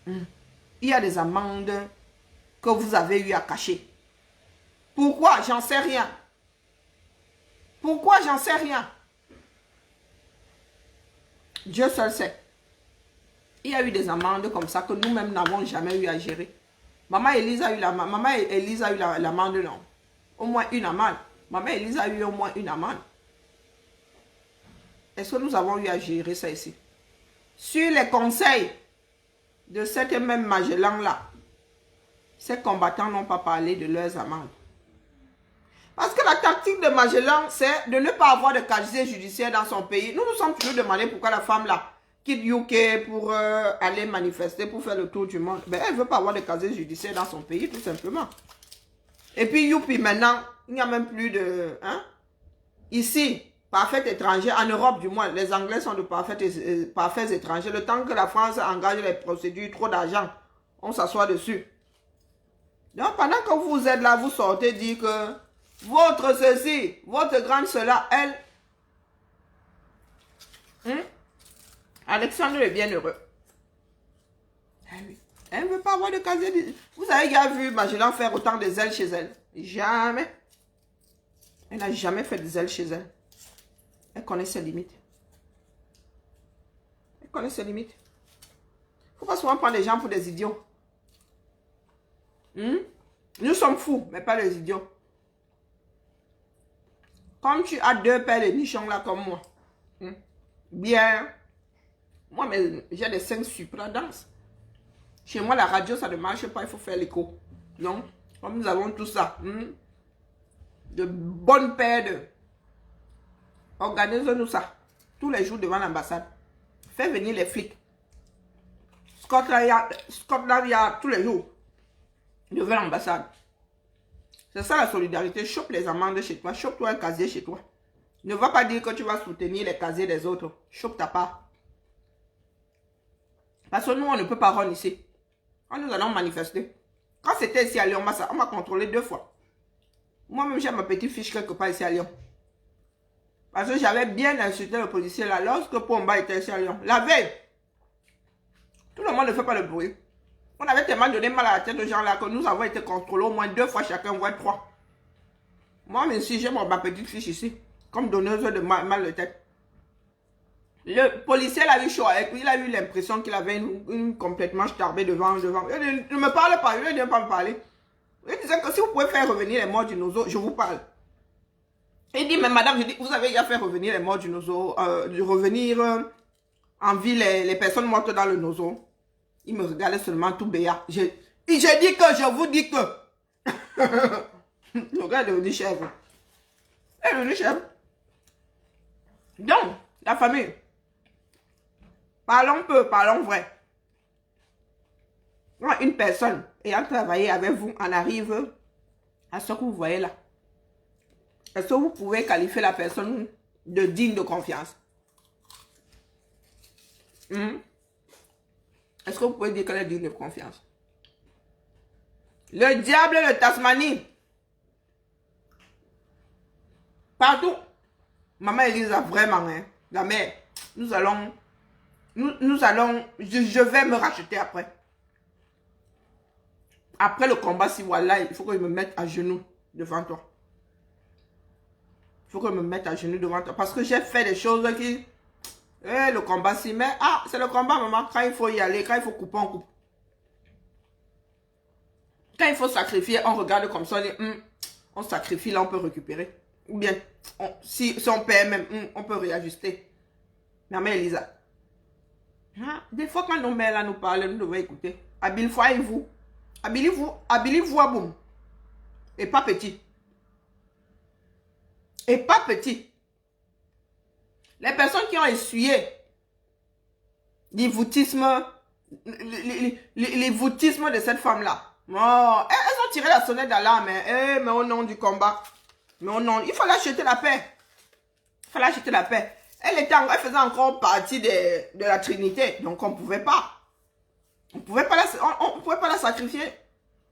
Il y a des amendes que vous avez eu à cacher. Pourquoi? J'en sais rien. Pourquoi? J'en sais rien. Dieu seul sait. Il y a eu des amendes comme ça que nous-mêmes n'avons jamais eu à gérer. Maman Elise a eu l'amende, non. Au moins une amende. Maman Elise a eu au moins une amende. Est-ce que nous avons eu à gérer ça ici? Sur les conseils de cette même Magellan-là, ces combattants n'ont pas parlé de leurs amendes. Parce que la tactique de Magellan, c'est de ne pas avoir de casier judiciaire dans son pays. Nous nous sommes toujours demandé pourquoi la femme là quitte UK pour aller manifester, pour faire le tour du monde. Ben, elle ne veut pas avoir de casier judiciaire dans son pays, tout simplement. Et puis, youpi, maintenant, il n'y a même plus de... Hein? Ici, parfait étranger, en Europe du moins, les Anglais sont de parfaits étrangers. Le temps que la France engage les procédures, trop d'argent, on s'assoit dessus. Donc, pendant que vous êtes là, vous sortez dire que votre ceci, votre grande cela, elle... Alexandre est bien heureux. Elle ne veut pas avoir de casier. Vous avez déjà vu Magellan faire autant de zèle chez elle? Jamais. Elle n'a jamais fait de zèle chez elle. Elle connaît ses limites. Elle connaît ses limites. Il ne faut pas souvent prendre les gens pour des idiots. Nous sommes fous, mais pas les idiots. Comme tu as deux paires de nichons là comme moi. Bien. Moi, j'ai des 5 supradanses. Chez moi, la radio, ça ne marche pas, il faut faire l'écho. Donc, comme nous avons tout ça, de bonnes paires de... Organise-nous ça. Tous les jours devant l'ambassade. Fais venir les flics. Scotland Yard, tous les jours. Devant l'ambassade. C'est ça la solidarité. Chope les amendes chez toi. Chope-toi un casier chez toi. Ne va pas dire que tu vas soutenir les casiers des autres. Chope ta part. Parce que nous, on ne peut pas rendre ici. Quand nous allons manifester. Quand c'était ici à Lyon, on m'a contrôlé 2 fois. Moi-même, j'ai ma petite fiche quelque part ici à Lyon. Parce que j'avais bien insulté le policier là, lorsque Pomba était ici à Lyon. La veille, tout le monde ne fait pas le bruit. On avait tellement donné mal à la tête aux gens là que nous avons été contrôlés au moins 2 fois chacun, voire 3. Moi, même si j'ai ma petite fiche ici, comme donneuse de mal de tête. Le policier l'a eu chaud avec lui, il a eu l'impression qu'il avait une complètement starbée devant. Il ne me parle pas, il ne vient pas me parler. Il disait que si vous pouvez faire revenir les morts du Nozo, je vous parle. Il dit, mais madame, je dis, vous avez déjà fait revenir les morts du Nozo, revenir en vie les personnes mortes dans le Nozo. Il me regardait seulement tout béat. J'ai dit que, je vous dis que. Le gars est devenu chef. Il est devenu chef. Donc, la famille. Parlons peu, parlons vrai. Quand une personne ayant travaillé avec vous en arrive à ce que vous voyez là, est-ce que vous pouvez qualifier la personne de digne de confiance? Est-ce que vous pouvez dire qu'elle est digne de confiance? Le diable de Tasmanie. Partout. Maman Elisa, vraiment, hein, la mère, nous allons, je vais me racheter après. Après le combat, si voilà, il faut que je me mette à genoux devant toi. Il faut que je me mette à genoux devant toi. Parce que j'ai fait des choses qui... le combat, si, mais... Ah, c'est le combat, maman. Quand il faut y aller, quand il faut couper, on coupe. Quand il faut sacrifier, on regarde comme ça, on dit, on sacrifie, là, on peut récupérer. Ou bien, si on perd même, on peut réajuster. Maman Elisa. Des fois, quand nos mères là nous parlent, nous devons écouter. Habilifouez-vous. Habilifouez-vous à boum. Et pas petit. Et pas petit. Les personnes qui ont essuyé les voûtismes de cette femme-là. Oh, elles ont tiré la sonnette d'alarme. Mais au nom du combat. Mais au nom, il fallait acheter la paix. Il fallait acheter la paix. Elle faisait encore partie de la Trinité. Donc on ne pouvait pas. On ne pouvait pas la sacrifier.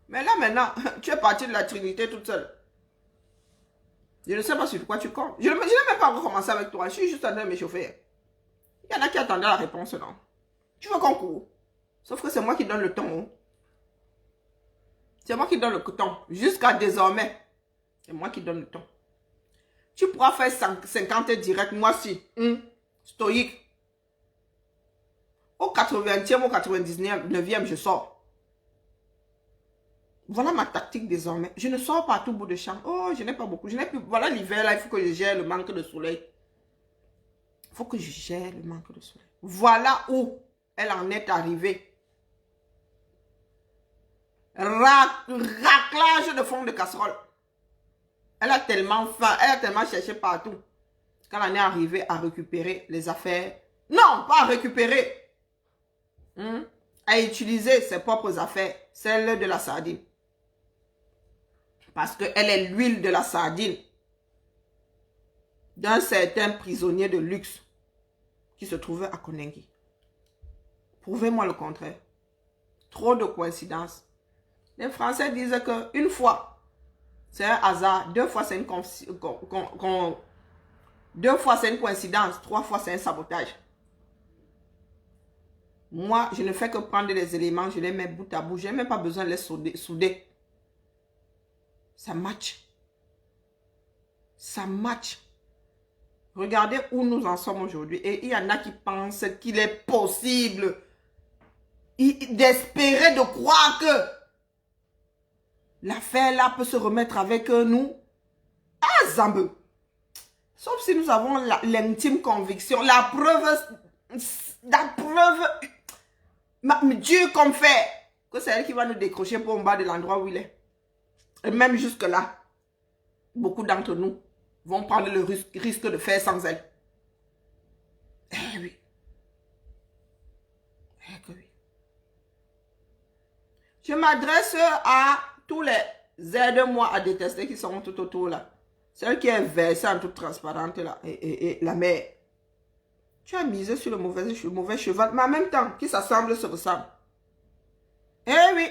Mais là maintenant, tu es partie de la Trinité toute seule. Je ne sais pas sur quoi tu comptes. Je n'ai même pas recommencé avec toi. Je suis juste en train de m'échauffer. Il y en a qui attendaient la réponse, non? Tu veux qu'on court? Sauf que c'est moi qui donne le ton. C'est moi qui donne le ton. Jusqu'à désormais. C'est moi qui donne le ton. Tu pourras faire 50 directs, moi si. Stoïque. Au 80e, au 99e, je sors. Voilà ma tactique désormais. Je ne sors pas à tout bout de champ. Oh, je n'ai pas beaucoup. Je n'ai plus. Voilà l'hiver là, il faut que je gère le manque de soleil. Il faut que je gère le manque de soleil. Voilà où elle en est arrivée. Raclage de fond de casserole. Elle a tellement faim, elle a tellement cherché partout. Quand elle est arrivée à récupérer les affaires. Non, pas à récupérer. À utiliser ses propres affaires, celle de la sardine. Parce qu'elle est l'huile de la sardine d'un certain prisonnier de luxe qui se trouvait à Konengi. Prouvez-moi le contraire. Trop de coïncidences. Les Français disent qu'une fois, c'est un hasard. 2 fois, c'est une coïncidence. 3 fois, c'est un sabotage. Moi, je ne fais que prendre les éléments, je les mets bout à bout. Je n'ai même pas besoin de les souder. Ça match. Ça match. Regardez où nous en sommes aujourd'hui. Et il y en a qui pensent qu'il est possible d'espérer, de croire que l'affaire là peut se remettre avec nous. Ah, Zambé. Sauf si nous avons l'intime conviction, la preuve, Dieu comme fait, que c'est elle qui va nous décrocher pour en bas de l'endroit où il est. Et même jusque là, beaucoup d'entre nous vont prendre le risque de faire sans elle. Eh oui. Eh que oui. Je m'adresse à tous les aide-moi à détester qui sont tout autour là. Celle qui est versée en toute transparente là. Et la mère. Tu as misé sur le mauvais cheval. Mais en même temps, qui s'assemble se ressemble. Eh oui.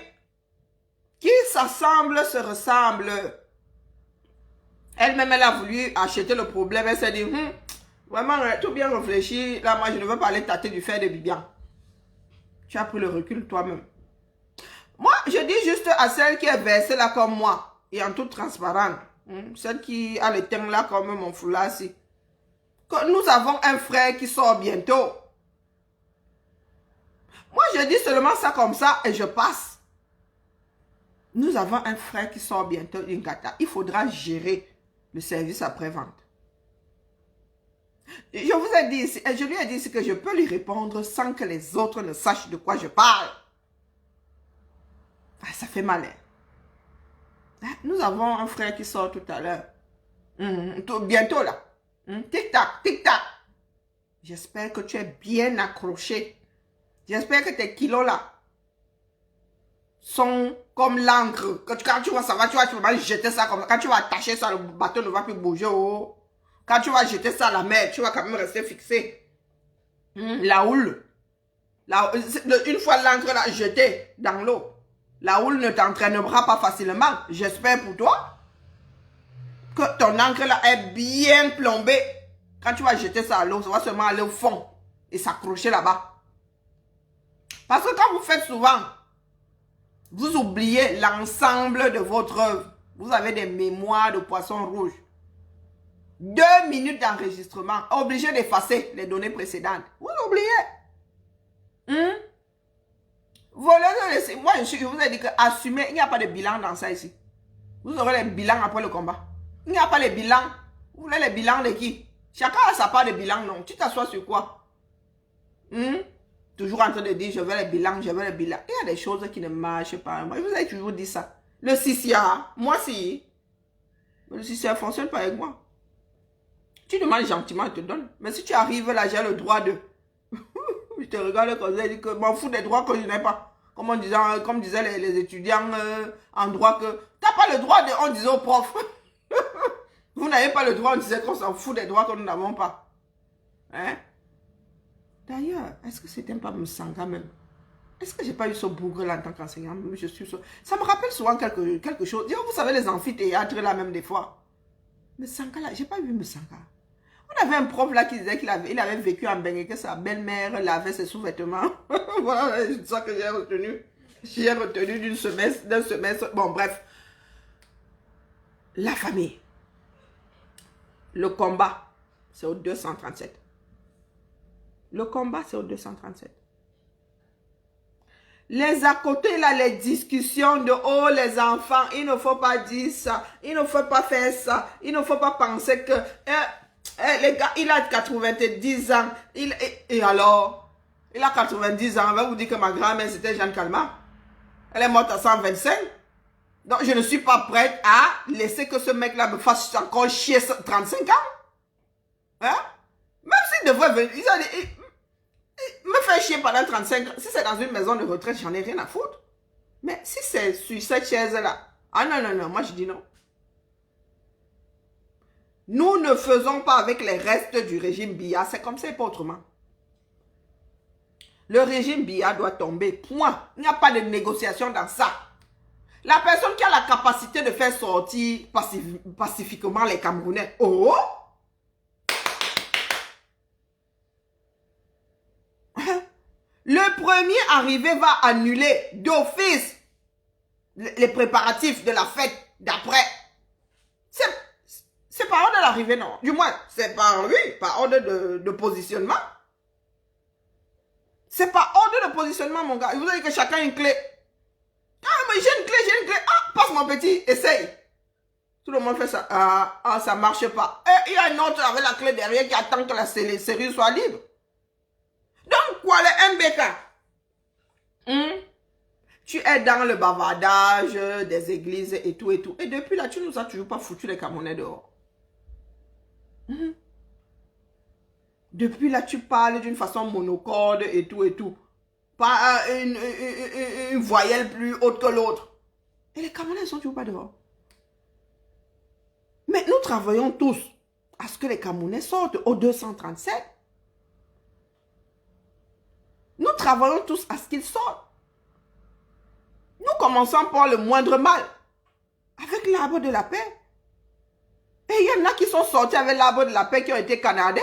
Qui s'assemble se ressemble. Elle-même, elle a voulu acheter le problème. Elle s'est dit, vraiment, tout bien réfléchi. Là, moi, je ne veux pas aller tâter du fer de Bibian. Tu as pris le recul toi-même. Moi, je dis juste à celle qui est versée là comme moi. Et en toute transparence. Celle qui a le teint là comme mon foulard ici. Que nous avons un frère qui sort bientôt. Moi, je dis seulement ça comme ça et je passe. Nous avons un frère qui sort bientôt d'une gata. Il faudra gérer le service après-vente. Je vous ai dit ici, et je lui ai dit ici que je peux lui répondre sans que les autres ne sachent de quoi je parle. Ah, ça fait mal. Nous avons un frère qui sort tout à l'heure. Bientôt là. Tic-tac, tic-tac. J'espère que tu es bien accroché. J'espère que tes kilos là sont comme l'encre. Quand tu vois ça va, tu vas mal jeter ça comme ça. Quand tu vas attacher ça, le bateau ne va plus bouger. Oh. Quand tu vas jeter ça à la mer, tu vas quand même rester fixé. La houle. Une fois l'encre là jetée dans l'eau, la houle ne t'entraînera pas facilement. J'espère pour toi que ton encre là est bien plombée. Quand tu vas jeter ça à l'eau, ça va seulement aller au fond et s'accrocher là-bas. Parce que quand vous faites souvent, vous oubliez l'ensemble de votre œuvre. Vous avez des mémoires de poisson rouge. 2 minutes d'enregistrement, obligé d'effacer les données précédentes. Vous oubliez. Volez-le. Moi, je vous ai dit que assumer, il n'y a pas de bilan dans ça ici. Vous aurez les bilans après le combat. Il n'y a pas les bilans. Vous voulez les bilans de qui? Chacun a sa part de bilan, non? Tu t'assois sur quoi? Toujours en train de dire, je veux les bilans, je veux les bilans. Il y a des choses qui ne marchent pas. Moi, je vous ai toujours dit ça. Le CCA, moi si. Le CCA ne fonctionne pas avec moi. Tu demandes gentiment, il te donne. Mais si tu arrives là, j'ai le droit de... je te regarde comme ça, je dis que je m'en fous des droits que je n'ai pas. Comme disaient les étudiants en droit que... Tu n'as pas le droit de... On disait au prof. Vous n'avez pas le droit, on disait qu'on s'en fout des droits que nous n'avons pas. Hein? D'ailleurs, est-ce que c'était pas Moussanga même? Est-ce que j'ai pas eu ce bougre là en tant qu'enseignant? Ça me rappelle souvent quelque chose. Vous savez, les amphithéâtres là même des fois. Moussanga là, j'ai pas vu Moussanga. On avait un prof là qui disait qu'il avait vécu en Bengue, que sa belle-mère lavait ses sous-vêtements. Voilà, c'est ça que j'ai retenu. J'ai retenu d'un semestre. Bon, bref. La famille. Le combat, c'est au 237. Le combat, c'est au 237. Les à côté, là, les discussions de « Oh, les enfants, il ne faut pas dire ça, il ne faut pas faire ça, il ne faut pas penser que... les gars, il a 90 ans. Et alors, il a 90 ans. On va vous dire que ma grand-mère, c'était Jeanne Calment. Elle est morte à 125. Donc, je ne suis pas prête à laisser que ce mec-là me fasse encore chier 35 ans. Hein? Même s'il devrait venir, il me fait chier pendant 35 ans. Si c'est dans une maison de retraite, j'en ai rien à foutre. Mais si c'est sur cette chaise-là, ah non, non, non, moi je dis non. Nous ne faisons pas avec les restes du régime Biya, c'est comme ça et pas autrement. Le régime Biya doit tomber, point. Il n'y a pas de négociation dans ça. La personne qui a la capacité de faire sortir pacifiquement les Camerounais, oh! Le premier arrivé va annuler d'office les préparatifs de la fête d'après. C'est par ordre de l'arrivée, non. Du moins, c'est par lui, par ordre de positionnement. C'est par ordre de positionnement, mon gars. Vous avez que chacun a une clé. Ah, mais j'ai une clé, j'ai une clé. Ah, passe mon petit, essaye. Tout le monde fait ça. Ah, ça marche pas. Et il y a un autre avec la clé derrière qui attend que la série soit libre. Donc, quoi, le MBK? Tu es dans le bavardage des églises et tout et tout. Et depuis là, tu nous as toujours pas foutu les Camerounais dehors. Depuis là, tu parles d'une façon monocorde et tout et tout. Pas une voyelle plus haute que l'autre. Et les Camerounais ne sont toujours pas dehors. Mais nous travaillons tous à ce que les Camerounais sortent au 237. Nous travaillons tous à ce qu'ils sortent. Nous commençons par le moindre mal. Avec l'arbre de la paix. Et il y en a qui sont sortis avec l'arbre de la paix qui ont été canardés.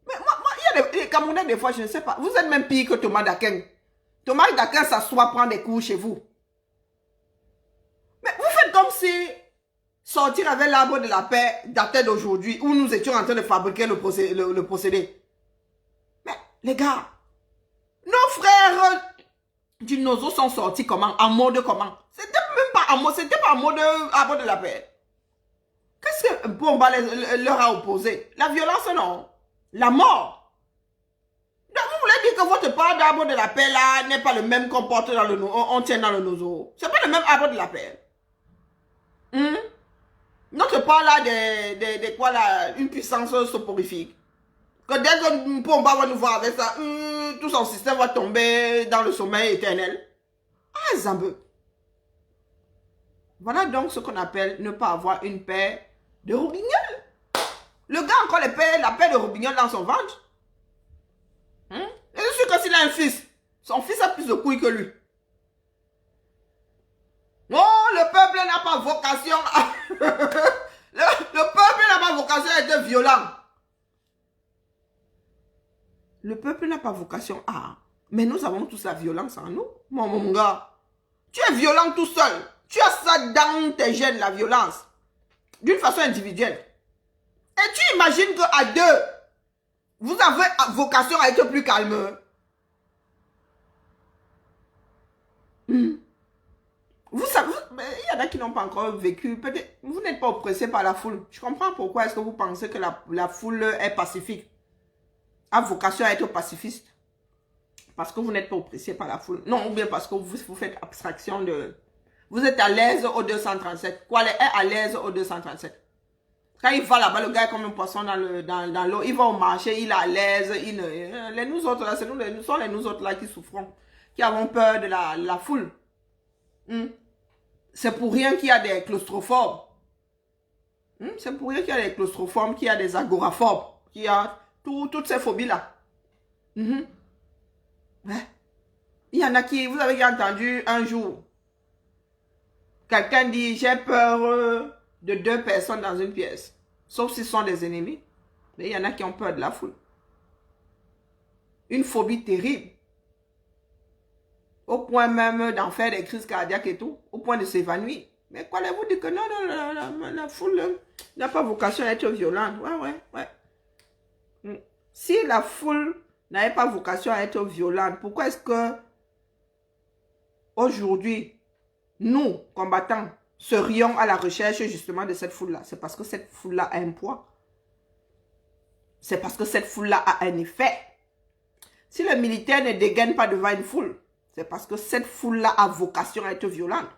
Mais moi il y a les Camerounais, des fois, je ne sais pas. Vous êtes même pire que Thomas Dakin. Thomas Dakin s'assoit, prend des cours chez vous. Mais vous faites comme si sortir avec l'arbre de la paix datait d'aujourd'hui, où nous étions en train de fabriquer le procédé. Mais les gars, nos frères du Nozo sont sortis comment? En mode comment? C'était même pas en mode, c'était pas en mode arbre de la paix. Qu'est-ce que Bomba leur a opposé? La violence, non. La mort. Donc, vous voulez dire que votre part d'arbre de la paix là n'est pas le même qu'on porte dans le on tient dans le Nozo. C'est pas le même arbre de la paix. Notre part là de quoi là, une puissance soporifique. Que dès que Bomba va nous voir avec ça, tout son système va tomber dans le sommeil éternel. Ah, Zambeux. Voilà donc ce qu'on appelle ne pas avoir une paix de roubignoles. Le gars encore la paix de roubignoles dans son ventre. Et je suis sûr que s'il a un fils, son fils a plus de couilles que lui. Oh, le peuple n'a pas vocation à... le peuple n'a pas vocation à être violent. Le peuple n'a pas vocation à... Mais nous avons tous la violence en nous. Mon gars, tu es violent tout seul. Tu as ça dans tes gènes, la violence. D'une façon individuelle. Et tu imagines qu'à deux, vous avez vocation à être plus calme. Vous savez, il y en a qui n'ont pas encore vécu. Peut-être, vous n'êtes pas oppressé par la foule. Je comprends pourquoi est-ce que vous pensez que la foule est pacifique. A vocation à être pacifiste. Parce que vous n'êtes pas oppressé par la foule. Non, ou bien parce que vous faites abstraction de... Vous êtes à l'aise au 237. Quoi, est à l'aise au 237. Quand il va là-bas, le gars est comme un poisson dans l'eau. Il va au marché, il est à l'aise. Les nous autres là, ce sont les nous autres là qui souffrons. Qui avons peur de la foule. C'est pour rien qu'il y a des claustrophobes. C'est pour rien qu'il y a des claustrophobes, qu'il y a des agoraphobes, qu'il y a toutes ces phobies-là. Ouais. Il y en a qui, vous avez entendu un jour, quelqu'un dit, j'ai peur de deux personnes dans une pièce. Sauf s'ils sont des ennemis. Mais il y en a qui ont peur de la foule. Une phobie terrible. Au point même d'en faire des crises cardiaques et tout. Au point de s'évanouir. Mais quoi, vous dites que non, la foule n'a pas vocation à être violente. Ouais. Si la foule n'avait pas vocation à être violente, pourquoi est-ce que aujourd'hui, nous, combattants, serions à la recherche justement de cette foule-là? C'est parce que cette foule-là a un poids. C'est parce que cette foule-là a un effet. Si le militaire ne dégaine pas devant une foule, c'est parce que cette foule-là a vocation à être violente.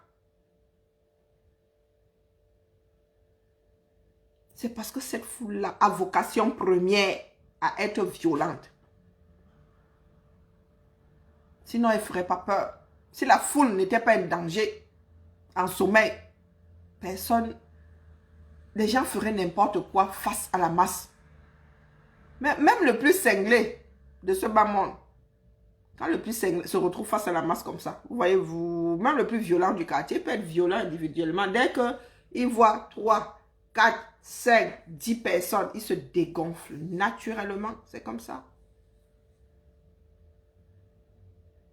C'est parce que cette foule-là a vocation première à être violente. Sinon, elle ne ferait pas peur. Si la foule n'était pas en danger, en sommeil, personne, les gens feraient n'importe quoi face à la masse. Mais même le plus cinglé de ce bas monde, quand le plus cinglé se retrouve face à la masse comme ça, vous voyez, même le plus violent du quartier peut être violent individuellement. Dès qu'il voit 3, 4, 5, 10 personnes, il se dégonfle naturellement. C'est comme ça.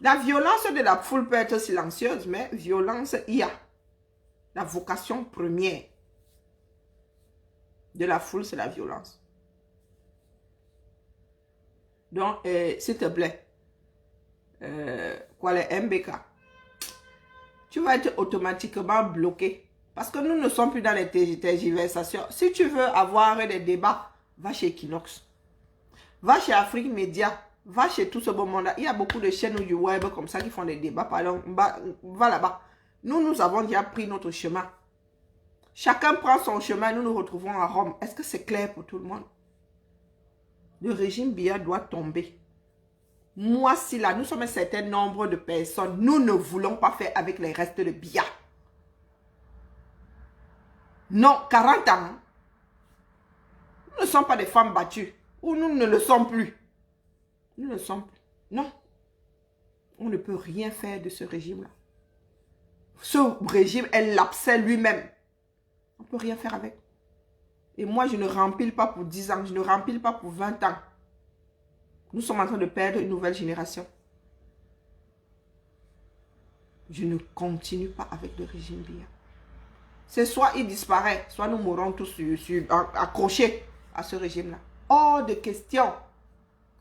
La violence de la foule peut être silencieuse, mais violence, il y a. La vocation première de la foule, c'est la violence. Donc, s'il te plaît, quoi les MBK, tu vas être automatiquement bloqué. Parce que nous ne sommes plus dans les tergiversations. Si tu veux avoir des débats, va chez Equinox. Va chez Afrique Média. Va chez tout ce beau monde-là. Il y a beaucoup de chaînes du web comme ça qui font des débats. Pardon, va là-bas. Nous avons déjà pris notre chemin. Chacun prend son chemin. Nous nous retrouvons à Rome. Est-ce que c'est clair pour tout le monde? Le régime Biya doit tomber. Moi, si là, nous sommes un certain nombre de personnes, nous ne voulons pas faire avec les restes de Biya. Non, 40 ans. Nous ne sommes pas des femmes battues. Ou nous ne le sommes plus. Nous ne le sommes plus. Non. On ne peut rien faire de ce régime-là. Ce régime est l'abcès lui-même. On ne peut rien faire avec. Et moi, je ne rempile pas pour 10 ans. Je ne rempile pas pour 20 ans. Nous sommes en train de perdre une nouvelle génération. Je ne continue pas avec le régime Biya. C'est soit il disparaît, soit nous mourrons tous accrochés à ce régime-là. Hors de question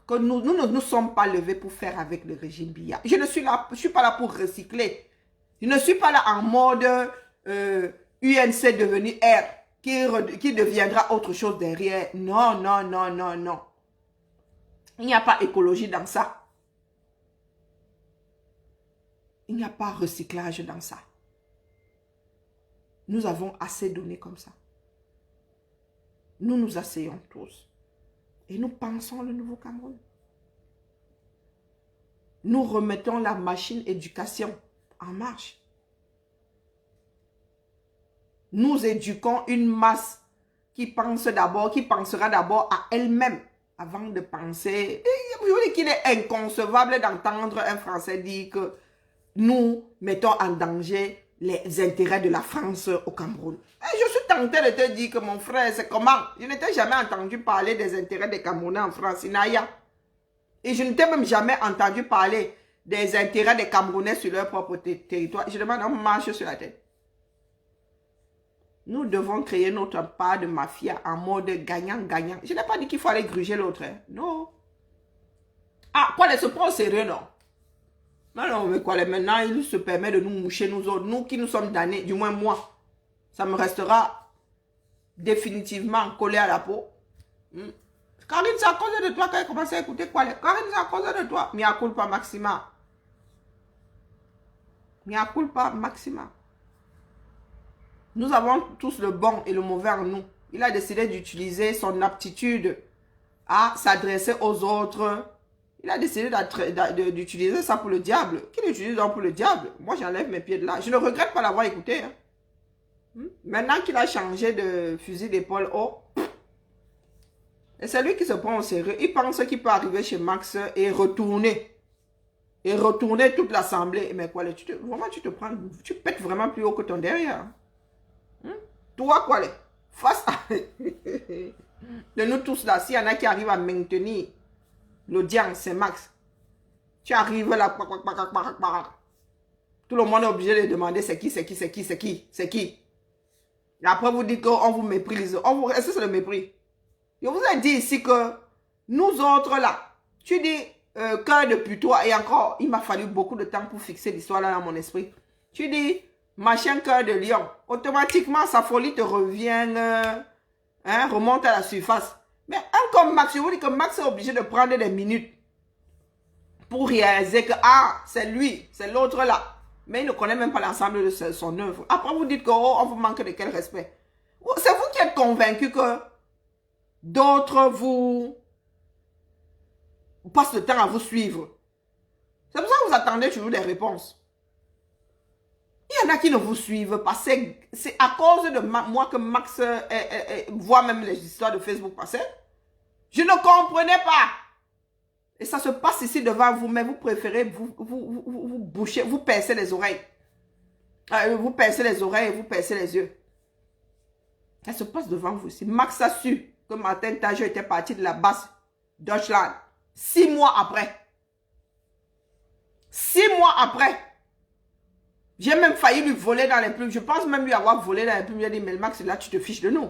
que nous ne nous sommes pas levés pour faire avec le régime Biya. Je ne suis pas là pour recycler. Je ne suis pas là en mode UNC devenu R qui deviendra autre chose derrière. Non, non, non, non, non. Il n'y a pas écologie dans ça. Il n'y a pas recyclage dans ça. Nous avons assez donné comme ça. Nous nous asseyons tous. Et nous pensons le nouveau Cameroun. Nous remettons la machine éducation en marche. Nous éduquons une masse qui pensera d'abord à elle-même avant de penser. Je dis qu'il est inconcevable d'entendre un Français dire que nous mettons en danger les intérêts de la France au Cameroun. Et je suis tentée de te dire que mon frère, c'est comment? Je ne t'ai jamais entendu parler des intérêts des Camerounais en France, Inaya. Et je ne t'ai même jamais entendu parler des intérêts des Camerounais sur leur propre territoire. Je demande, on marche sur la tête. Nous devons créer notre part de mafia en mode gagnant-gagnant. Je n'ai pas dit qu'il faut aller gruger l'autre. Hein. Non. Ah, quoi, se prend au sérieux, non? Mais non, mais quoi, maintenant, il se permet de nous moucher, nous autres, nous qui nous sommes damnés, du moins moi. Ça me restera définitivement collé à la peau. Karine, c'est à cause de toi qu'elle a commencé à écouter quoi? Karine, c'est à cause de toi. Mia culpa maxima. Mia culpa maxima. Nous avons tous le bon et le mauvais en nous. Il a décidé d'utiliser son aptitude à s'adresser aux autres. Il a décidé d'utiliser ça pour le diable. Qui l'utilise donc pour le diable? Moi, j'enlève mes pieds de là. Je ne regrette pas l'avoir écouté. Hein. Maintenant qu'il a changé de fusil d'épaule, et c'est lui qui se prend au sérieux. Il pense qu'il peut arriver chez Max et retourner. Et retourner toute l'assemblée. Mais quoi, tu pètes vraiment plus haut que ton derrière. Toi, quoi, face à de nous tous là, s'il y en a qui arrivent à maintenir l'audience, c'est Max. Tu arrives là, tout le monde est obligé de demander c'est qui, c'est qui, c'est qui, c'est qui, c'est qui. Et après vous dites qu'on vous méprise. Est-ce que c'est le mépris? Je vous ai dit ici que nous autres là, tu dis cœur de putois et encore, il m'a fallu beaucoup de temps pour fixer l'histoire là dans mon esprit. Tu dis machin cœur de lion, automatiquement sa folie te revient, remonte à la surface. Mais un comme Max, je vous dis que Max est obligé de prendre des minutes pour réaliser que c'est lui, c'est l'autre là. Mais il ne connaît même pas l'ensemble de son œuvre. Après vous dites que on vous manque de quel respect. C'est vous qui êtes convaincu que d'autres vous passent le temps à vous suivre. C'est pour ça que vous attendez toujours des réponses. Il y en a qui ne vous suivent pas. C'est à cause de moi que Max voit même les histoires de Facebook passer. Je ne comprenais pas. Et ça se passe ici devant vous, mais vous préférez vous boucher, vous percer les oreilles. Vous percez les oreilles et vous percez les yeux. Ça se passe devant vous ici. Max a su que Martin Tajeu était parti de la base Deutschland 6 mois après. 6 mois après. J'ai même failli lui voler dans les plumes. Je pense même lui avoir volé dans les plumes. J'ai dit, mais Max, là, tu te fiches de nous.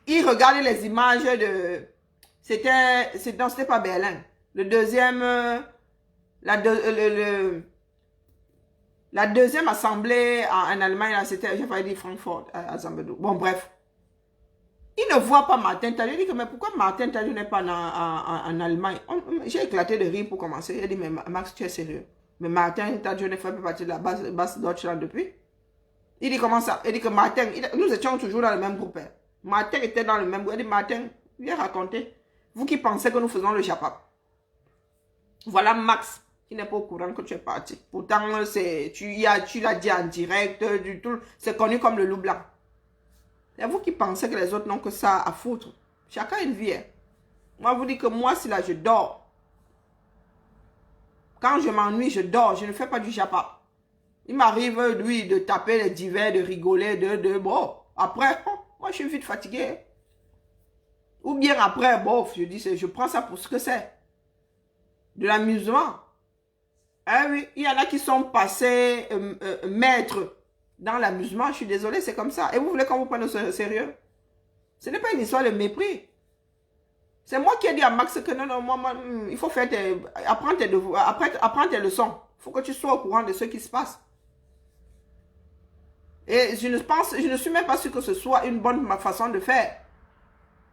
Il regardait les images de... C'était pas Berlin. Le deuxième... La deuxième assemblée en Allemagne, c'était, j'ai failli dire Francfort, à Zambedou. Bon, bref. Il ne voit pas Martin Tajeu. Il dit que, mais pourquoi Martin Tajeu n'est pas en Allemagne? J'ai éclaté de rire pour commencer. Il dit, mais Max, tu es sérieux? Mais Martin Tajeu ne fait pas partie de la base Deutschland depuis. Il dit, comment ça? Il dit que Martin, nous étions toujours dans le même groupe. Hein. Martin était dans le même groupe. Il dit, Martin, viens raconter. Vous qui pensez que nous faisons le Japap. Voilà Max, qui n'est pas au courant que tu es parti. Pourtant, tu l'as dit en direct, du tout. C'est connu comme le loup blanc. Et vous qui pensez que les autres n'ont que ça à foutre. Chacun une vie. Hein. Moi, je vous dis que moi, si là, je dors. Quand je m'ennuie, je dors. Je ne fais pas du Japap. Il m'arrive, lui, de taper les divers, de rigoler, bon. Après, moi, je suis vite fatigué. Ou bien après, bon, je dis, je prends ça pour ce que c'est. De l'amusement. Ah oui, il y en a qui sont passés maîtres dans l'amusement. Je suis désolé, c'est comme ça. Et vous voulez qu'on vous prenne au sérieux? Ce n'est pas une histoire de mépris. C'est moi qui ai dit à Max que non, moi, il faut faire apprendre tes leçons. Il faut que tu sois au courant de ce qui se passe. Et je ne suis même pas sûr que ce soit une bonne façon de faire.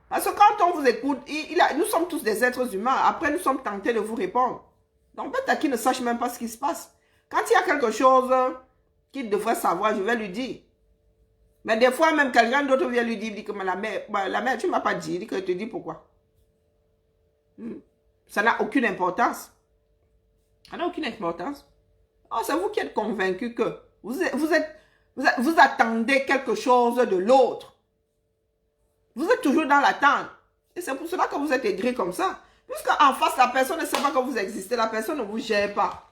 Parce que quand on vous écoute, nous sommes tous des êtres humains. Après, nous sommes tentés de vous répondre. Donc, peut-être qu'il ne sache même pas ce qui se passe. Quand il y a quelque chose qu'il devrait savoir, je vais lui dire. Mais des fois, même quelqu'un d'autre vient lui dire, il dit que la mère, tu ne m'as pas dit. Il dit que je te dis pourquoi. Ça n'a aucune importance. Ça n'a aucune importance. Oh, c'est vous qui êtes convaincu que vous attendez quelque chose de l'autre. Vous êtes toujours dans l'attente. Et c'est pour cela que vous êtes aigri comme ça. Puisqu'en face, la personne ne sait pas que vous existez. La personne ne vous gère pas.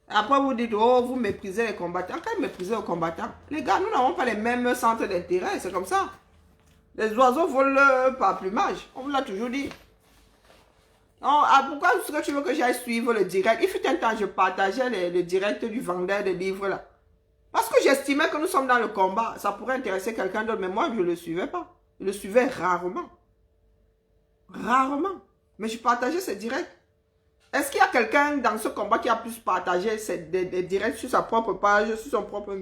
Après, vous dites, oh, vous méprisez les combattants. Quand méprisez les combattants, les gars, nous n'avons pas les mêmes centres d'intérêt. C'est comme ça. Les oiseaux volent par plumage. On vous l'a toujours dit. Non, pourquoi est-ce que tu veux que j'aille suivre le direct? Il fut un temps, je partageais le direct du vendeur de livres là. Parce que j'estimais que nous sommes dans le combat. Ça pourrait intéresser quelqu'un d'autre. Mais moi, je ne le suivais pas. Je le suivais rarement. Rarement. Mais je partageais ces directs. Est-ce qu'il y a quelqu'un dans ce combat qui a plus partagé des directs sur sa propre page, sur son propre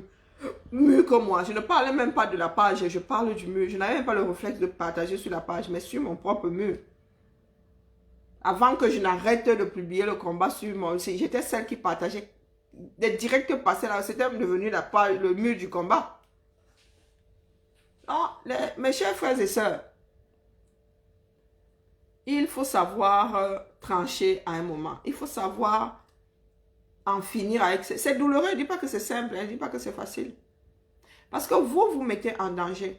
mur que moi? Je ne parlais même pas de la page. Je parle du mur. Je n'avais même pas le réflexe de partager sur la page, mais sur mon propre mur. Avant que je n'arrête de publier le combat sur mon site, j'étais celle qui partageait des directs passés là. C'était devenu le mur du combat. Non, mes chers frères et sœurs, il faut savoir trancher à un moment. Il faut savoir en finir avec... C'est douloureux, je ne dis pas que c'est simple, je ne dis pas que c'est facile. Parce que vous mettez en danger.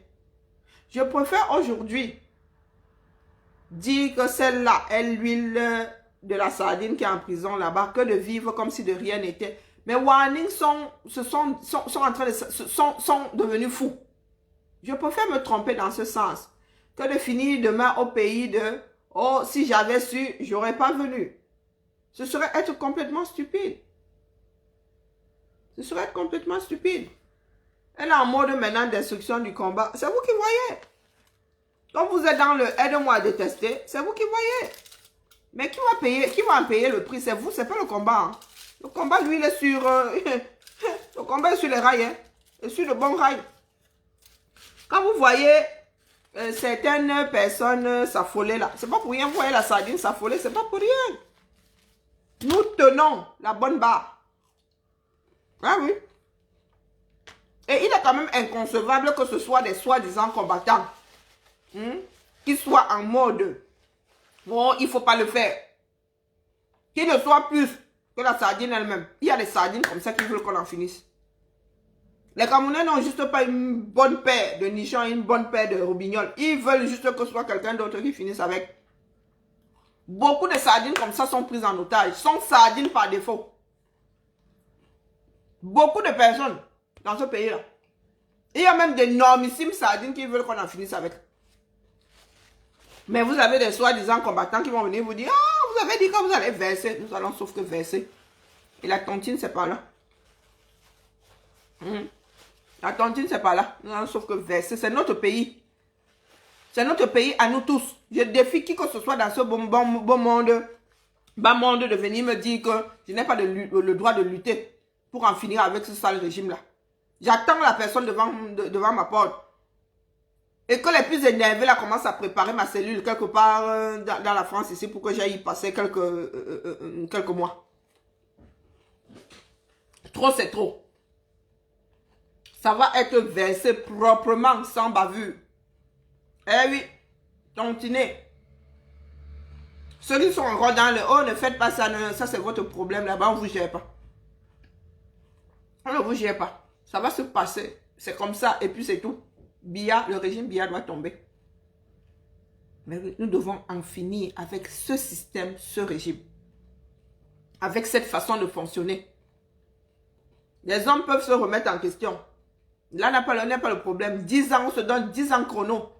Je préfère aujourd'hui dire que celle-là est l'huile de la sardine qui est en prison là-bas, que de vivre comme si de rien n'était. Mes warnings sont devenus fous. Je préfère me tromper dans ce sens que de finir demain au pays de « Oh, si j'avais su, j'aurais pas venu ». Ce serait être complètement stupide. Ce serait être complètement stupide. Elle est en mode maintenant d'instruction du combat. C'est vous qui voyez. Quand vous êtes dans le « aide-moi à détester », c'est vous qui voyez. Mais qui va en payer le prix? C'est vous, c'est pas le combat. Hein. Le combat, lui, il est sur... le combat est sur les rails. Hein. Et sur le bon rail. Quand vous voyez certaines personnes s'affoler là, c'est pas pour rien. Vous voyez la sardine s'affoler, c'est pas pour rien. Nous tenons la bonne barre. Ah oui. Et il est quand même inconcevable que ce soit des soi-disant combattants qui soient en mode bon, il ne faut pas le faire. Qu'il ne soit plus que la sardine elle-même. Il y a des sardines comme ça qui veulent qu'on en finisse. Les Camerounais n'ont juste pas une bonne paire de nichons et une bonne paire de robignoles. Ils veulent juste que ce soit quelqu'un d'autre qui finisse avec. Beaucoup de sardines comme ça sont prises en otage. Sont sardines par défaut. Beaucoup de personnes dans ce pays-là. Il y a même d'énormissimes sardines qui veulent qu'on en finisse avec. Mais vous avez des soi-disant combattants qui vont venir vous dire « Ah, vous avez dit que vous allez verser. » Nous allons sauf que verser. Et la tontine, c'est pas là. La tontine, c'est pas là. Nous allons sauf que verser. C'est notre pays. C'est notre pays à nous tous. Je défie qui que ce soit dans ce bon monde, bas monde de venir me dire que je n'ai pas le droit de lutter pour en finir avec ce sale régime-là. J'attends la personne devant ma porte. Et que les plus énervés là commencent à préparer ma cellule quelque part dans la France ici pour que j'aille y passer quelques mois. Trop, c'est trop. Ça va être versé proprement, sans bavure. Eh oui, tontiner. Ceux qui sont encore dans le « Oh, ne faites pas ça, ça c'est votre problème là-bas, on ne vous gère pas. » On ne vous gère pas. Ça va se passer. C'est comme ça et puis c'est tout. Biya, le régime Biya doit tomber. Mais nous devons en finir avec ce système, ce régime. Avec cette façon de fonctionner. Les hommes peuvent se remettre en question. Là, on n'a pas le problème. 10 ans, on se donne 10 ans chrono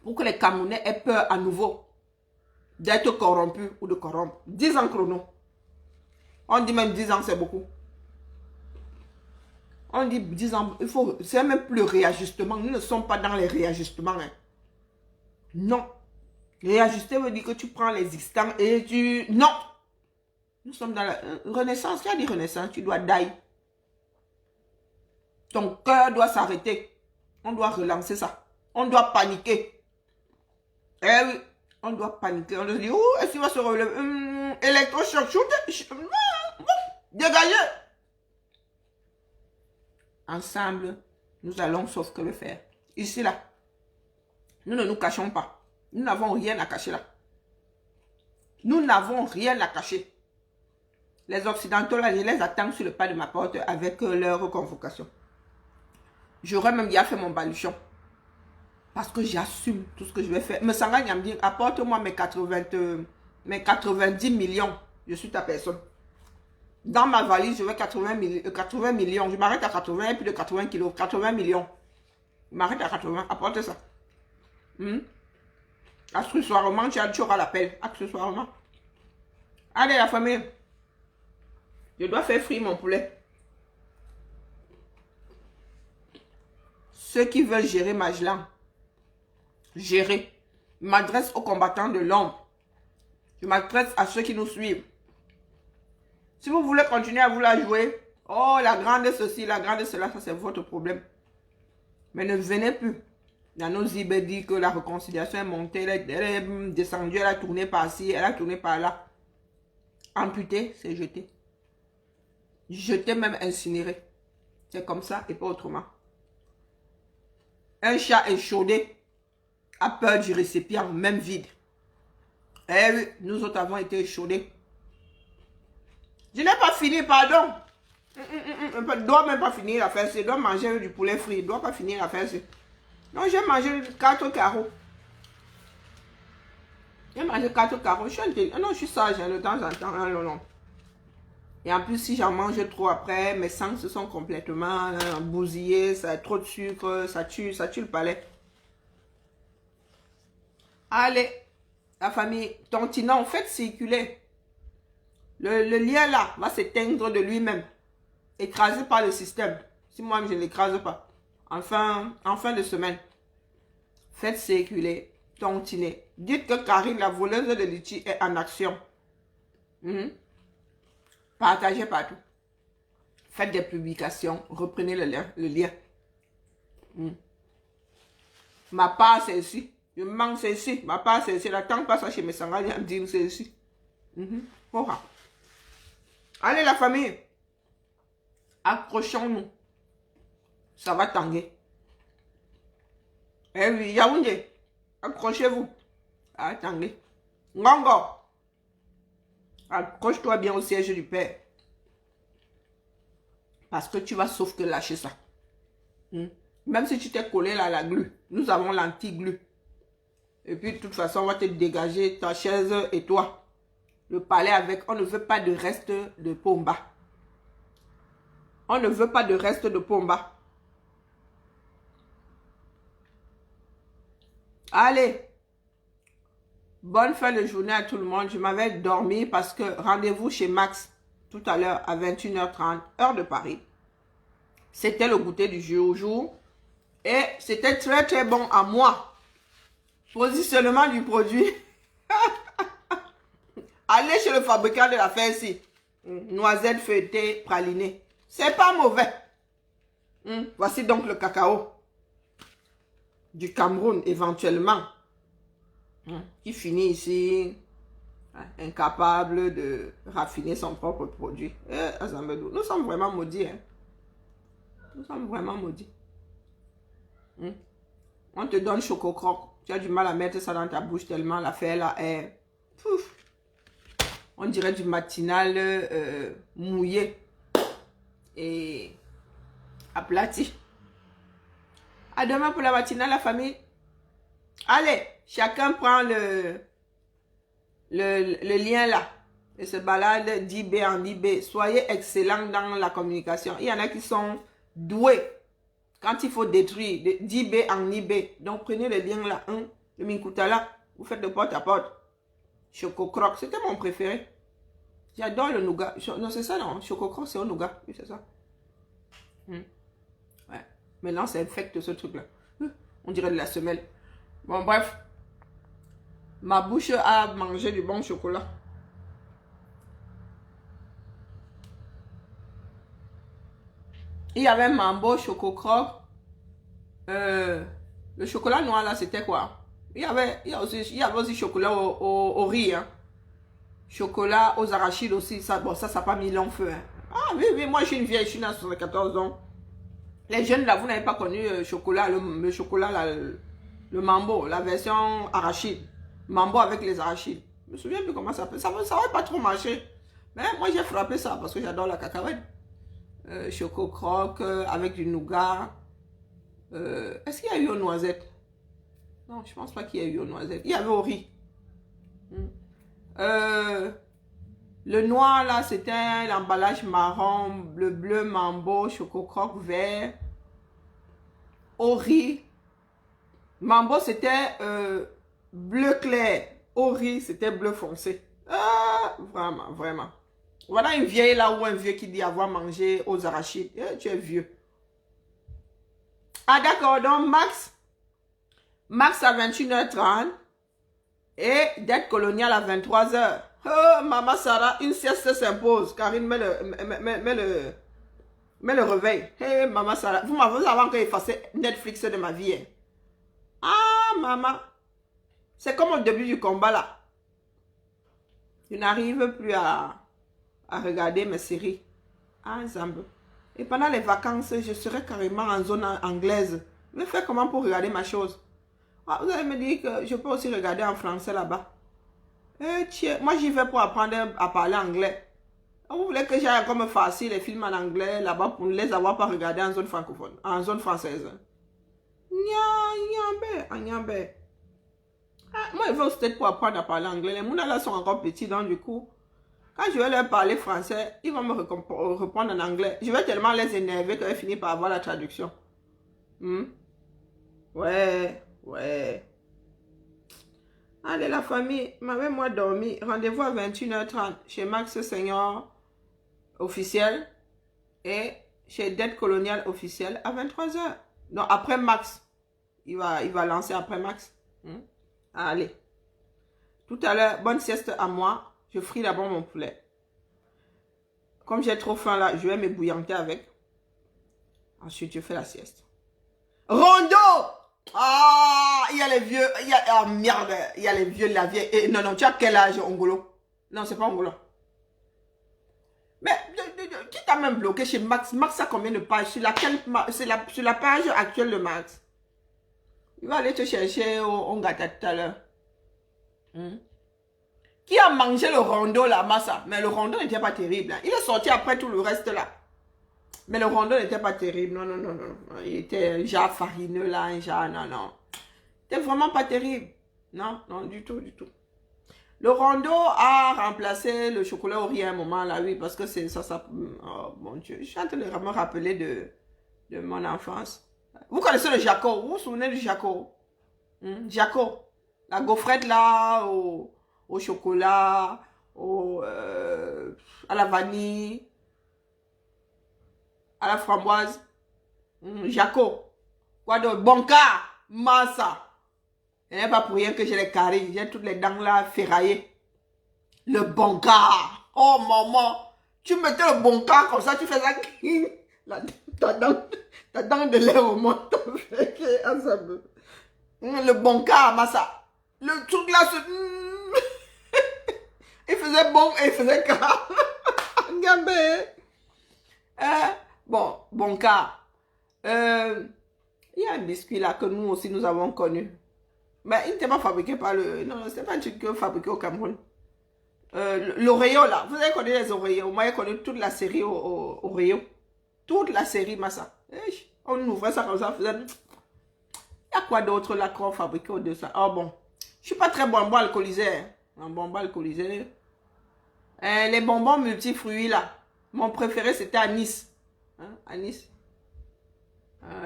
pour que les Camerounais aient peur à nouveau d'être corrompus ou de corrompre. 10 ans chrono. On dit même 10 ans, c'est beaucoup. On dit 10 ans, il faut, c'est même plus le réajustement. Nous ne sommes pas dans les réajustements. Hein. Non. Réajuster veut dire que tu prends l'existant et tu... Non. Nous sommes dans la renaissance. Qui a dit renaissance? Tu dois die. Ton cœur doit s'arrêter. On doit relancer ça. On doit paniquer. Eh oui, on doit paniquer. On doit dire, oh, est-ce qu'il va se relever? Électrochoc, shoot. Dégagez. Ensemble, nous allons sauf que le faire. Ici, là. Nous ne nous cachons pas. Nous n'avons rien à cacher là. Nous n'avons rien à cacher. Les Occidentaux, là, je les attends sur le pas de ma porte avec leur convocation. J'aurais même bien fait mon baluchon. Parce que j'assume tout ce que je vais faire. Me Sanganya me dit, apporte-moi mes 90 millions. Je suis ta personne. Dans ma valise, je vais 80 millions. Je m'arrête à 80 et plus de 80 kilos. 80 millions. Je m'arrête à 80. Apporte ça. Accessoirement, tu auras l'appel. Accessoirement. Allez, la famille. Je dois faire frire mon poulet. Ceux qui veulent gérer Magellan, gérer. Je m'adresse aux combattants de l'ombre. Je m'adresse à ceux qui nous suivent. Si vous voulez continuer à vous la jouer, oh, la grande ceci, la grande cela, ça c'est votre problème. Mais ne venez plus. Nano Zibé dit que la réconciliation est montée, elle est descendue, elle a tourné par-ci, elle a tourné par-là. Amputé, c'est jeté. Jeté, même incinéré. C'est comme ça et pas autrement. Un chat échaudé a peur du récipient, même vide. Eh oui, nous autres avons été échaudés. Je n'ai pas fini, pardon. Je ne dois même pas finir la faire. Je dois manger du poulet frit. Je ne dois pas finir la faire. Non, j'ai mangé 4 carreaux. J'ai mangé 4 carreaux. Non, je suis sage de temps en temps. Non, non. Et en plus, si j'en mange trop après, mes sangs se sont complètement bousillés. Ça a trop de sucre. Ça tue le palais. Allez, la famille, tontinant, faites circuler. Le lien là va s'éteindre de lui-même. Écrasé par le système. Si moi je ne l'écrase pas. En fin de semaine. Faites circuler. Tontiner. Dites que Karine, la voleuse de litchi, est en action. Partagez partout. Faites des publications. Reprenez le lien. Ma part, c'est ici. Je manque, c'est ici. Ma part, c'est ici. La temps passe ça chez mes sangs. Je dis, c'est ici. Voilà. Allez, la famille. Accrochons-nous. Ça va tanguer. Eh oui, Yaoundé, accrochez-vous. Ah, tanguer. Ngongo, accroche-toi bien au siège du Père. Parce que tu vas sauf que lâcher ça. Même si tu t'es collé là à la glu, nous avons l'anti-glu. Et puis, de toute façon, on va te dégager ta chaise et toi. Le palais avec, on ne veut pas de reste de pomba. On ne veut pas de reste de pomba. Allez. Bonne fin de journée à tout le monde. Je m'avais dormi parce que rendez-vous chez Max tout à l'heure à 21h30, heure de Paris. C'était le goûter du jour. Et c'était très très bon à moi. Positionnement du produit. Allez chez le fabricant de la ici. Noisettes feuilletées pralinées. C'est pas mauvais. Voici donc le cacao. Du Cameroun éventuellement. Qui finit ici. Incapable de raffiner son propre produit. Nous sommes vraiment maudits. Hein? Nous sommes vraiment maudits. On te donne choco-croc. Tu as du mal à mettre ça dans ta bouche tellement l'affaire là est... Pouf. On dirait du matinal mouillé et aplati. À demain pour la matinale, la famille. Allez, chacun prend le lien là et se balade d'IB en IB. Soyez excellents dans la communication. Il y en a qui sont doués quand il faut détruire d'IB en IB. Donc prenez le lien là, le Minkutala. Vous faites de porte à porte. Choco Croc, c'était mon préféré. J'adore le nougat. Non, c'est ça, non. Choco Croc, c'est au nougat. Oui, c'est ça. Ouais. Maintenant, c'est infect ce truc-là. On dirait de la semelle. Bon, bref. Ma bouche a mangé du bon chocolat. Il y avait Mambo, Choco Croc. Le chocolat noir, là, c'était quoi? Il y avait aussi chocolat au riz. Hein. Chocolat aux arachides aussi. Ça, bon, ça n'a pas mis long feu. Hein. Ah oui, oui, moi, je suis une vieille, je suis née à 74 ans. Les jeunes, là, vous n'avez pas connu chocolat, le chocolat, là, le Mambo, la version arachide. Mambo avec les arachides. Je me souviens plus comment ça s'appelle. Ça n'aurait pas trop marché. Mais moi, j'ai frappé ça parce que j'adore la cacahuète. Choco Croc avec du nougat. Est-ce qu'il y a eu aux noisettes? Non, je pense pas qu'il y ait eu aux noisettes. Il y avait au riz. Le noir, là, c'était l'emballage marron, le bleu, Mambo, Choco Croc vert. Au riz. Mambo, c'était bleu clair. Au riz, c'était bleu foncé. Ah, vraiment, vraiment. Voilà une vieille là ou un vieux qui dit avoir mangé aux arachides. Tu es vieux. Ah d'accord, donc Max à 21h30 et dette coloniale à 23h. Oh, maman Sarah, une sieste s'impose. Karine, mets le réveil. Hey, maman Sarah, vous avez encore effacé Netflix de ma vie. Hein. Ah, maman. C'est comme au début du combat là. Je n'arrive plus à regarder mes séries. Ah, Zambe. Et pendant les vacances, je serai carrément en zone anglaise. Je vais faire comment pour regarder ma chose? Ah, vous allez me dire que je peux aussi regarder en français là-bas. Tiens, moi j'y vais pour apprendre à parler anglais. Vous voulez que j'aille encore me farcir les films en anglais là-bas pour ne les avoir pas regardés en zone francophone, en zone française? Nyambe. Ah, moi, je vais aussi peut-être pour apprendre à parler anglais. Les mouna là sont encore petits, donc du coup, quand je vais leur parler français, ils vont me répondre en anglais. Je vais tellement les énerver que je vais finir par avoir la traduction. Ouais. Allez, la famille, m'avez moi dormi. Rendez-vous à 21h30 chez Max Seigneur officiel et chez Dette Coloniale officielle à 23h. Donc, après Max. Il va lancer après Max. Allez. Tout à l'heure, bonne sieste à moi. Je fris d'abord mon poulet. Comme j'ai trop faim là, je vais me bouillanter avec. Ensuite, je fais la sieste. Rondo! Ah, il y a les vieux. Ah, merde. Il y a les vieux, la vieille. Non, tu as quel âge, Ongolo? Non, c'est pas Ongolo. Mais, qui t'a pas même bloqué chez Max. Max a combien de pages? Sur laquelle, sur la page actuelle de Max. Il va aller te chercher au gâteau tout à l'heure. Qui a mangé le rondo là, Massa? Mais le rondo n'était pas terrible. Hein. Il est sorti après tout le reste là. Mais le rondo n'était pas terrible. Non, non, non, non. Il était genre farineux là, genre, non, non. C'était vraiment pas terrible. Non, non, du tout, du tout. Le rondo a remplacé le chocolat au riz à un moment là, oui, parce que c'est ça. Oh mon Dieu, je suis en train de me rappeler de mon enfance. Vous connaissez le Jaco? Vous vous souvenez du Jaco? Jaco. La gaufrette là, au chocolat, à la vanille, à la framboise. Jaco. Quoi d'autre? Bonka, massa. Ce n'est pas pour rien que j'ai les caries. J'ai toutes les dents là ferraillées. Le bonka. Oh maman. Tu mettais le bonka comme ça, tu fais ça. Ta dent de lait au moins. Le bonka, massa. Le truc là, il faisait bon et il faisait car. Gambé. Bon, bonka. Il y a un biscuit là que nous aussi nous avons connu. Mais il n'était pas fabriqué par le... Non, c'était pas un truc fabriqué au Cameroun. L'Oreo là. Vous avez connu les Oreos. Moi, j'ai connu toute la série Oreo. Toute la série Massa. On ouvrait ça comme ça. Il y a quoi d'autre là qu'on fabriquait de ça? Oh bon. Je suis pas très bonbon alcoolisé. Un bonbon alcoolisé. Les bonbons multifruits là. Mon préféré c'était anis. Anis.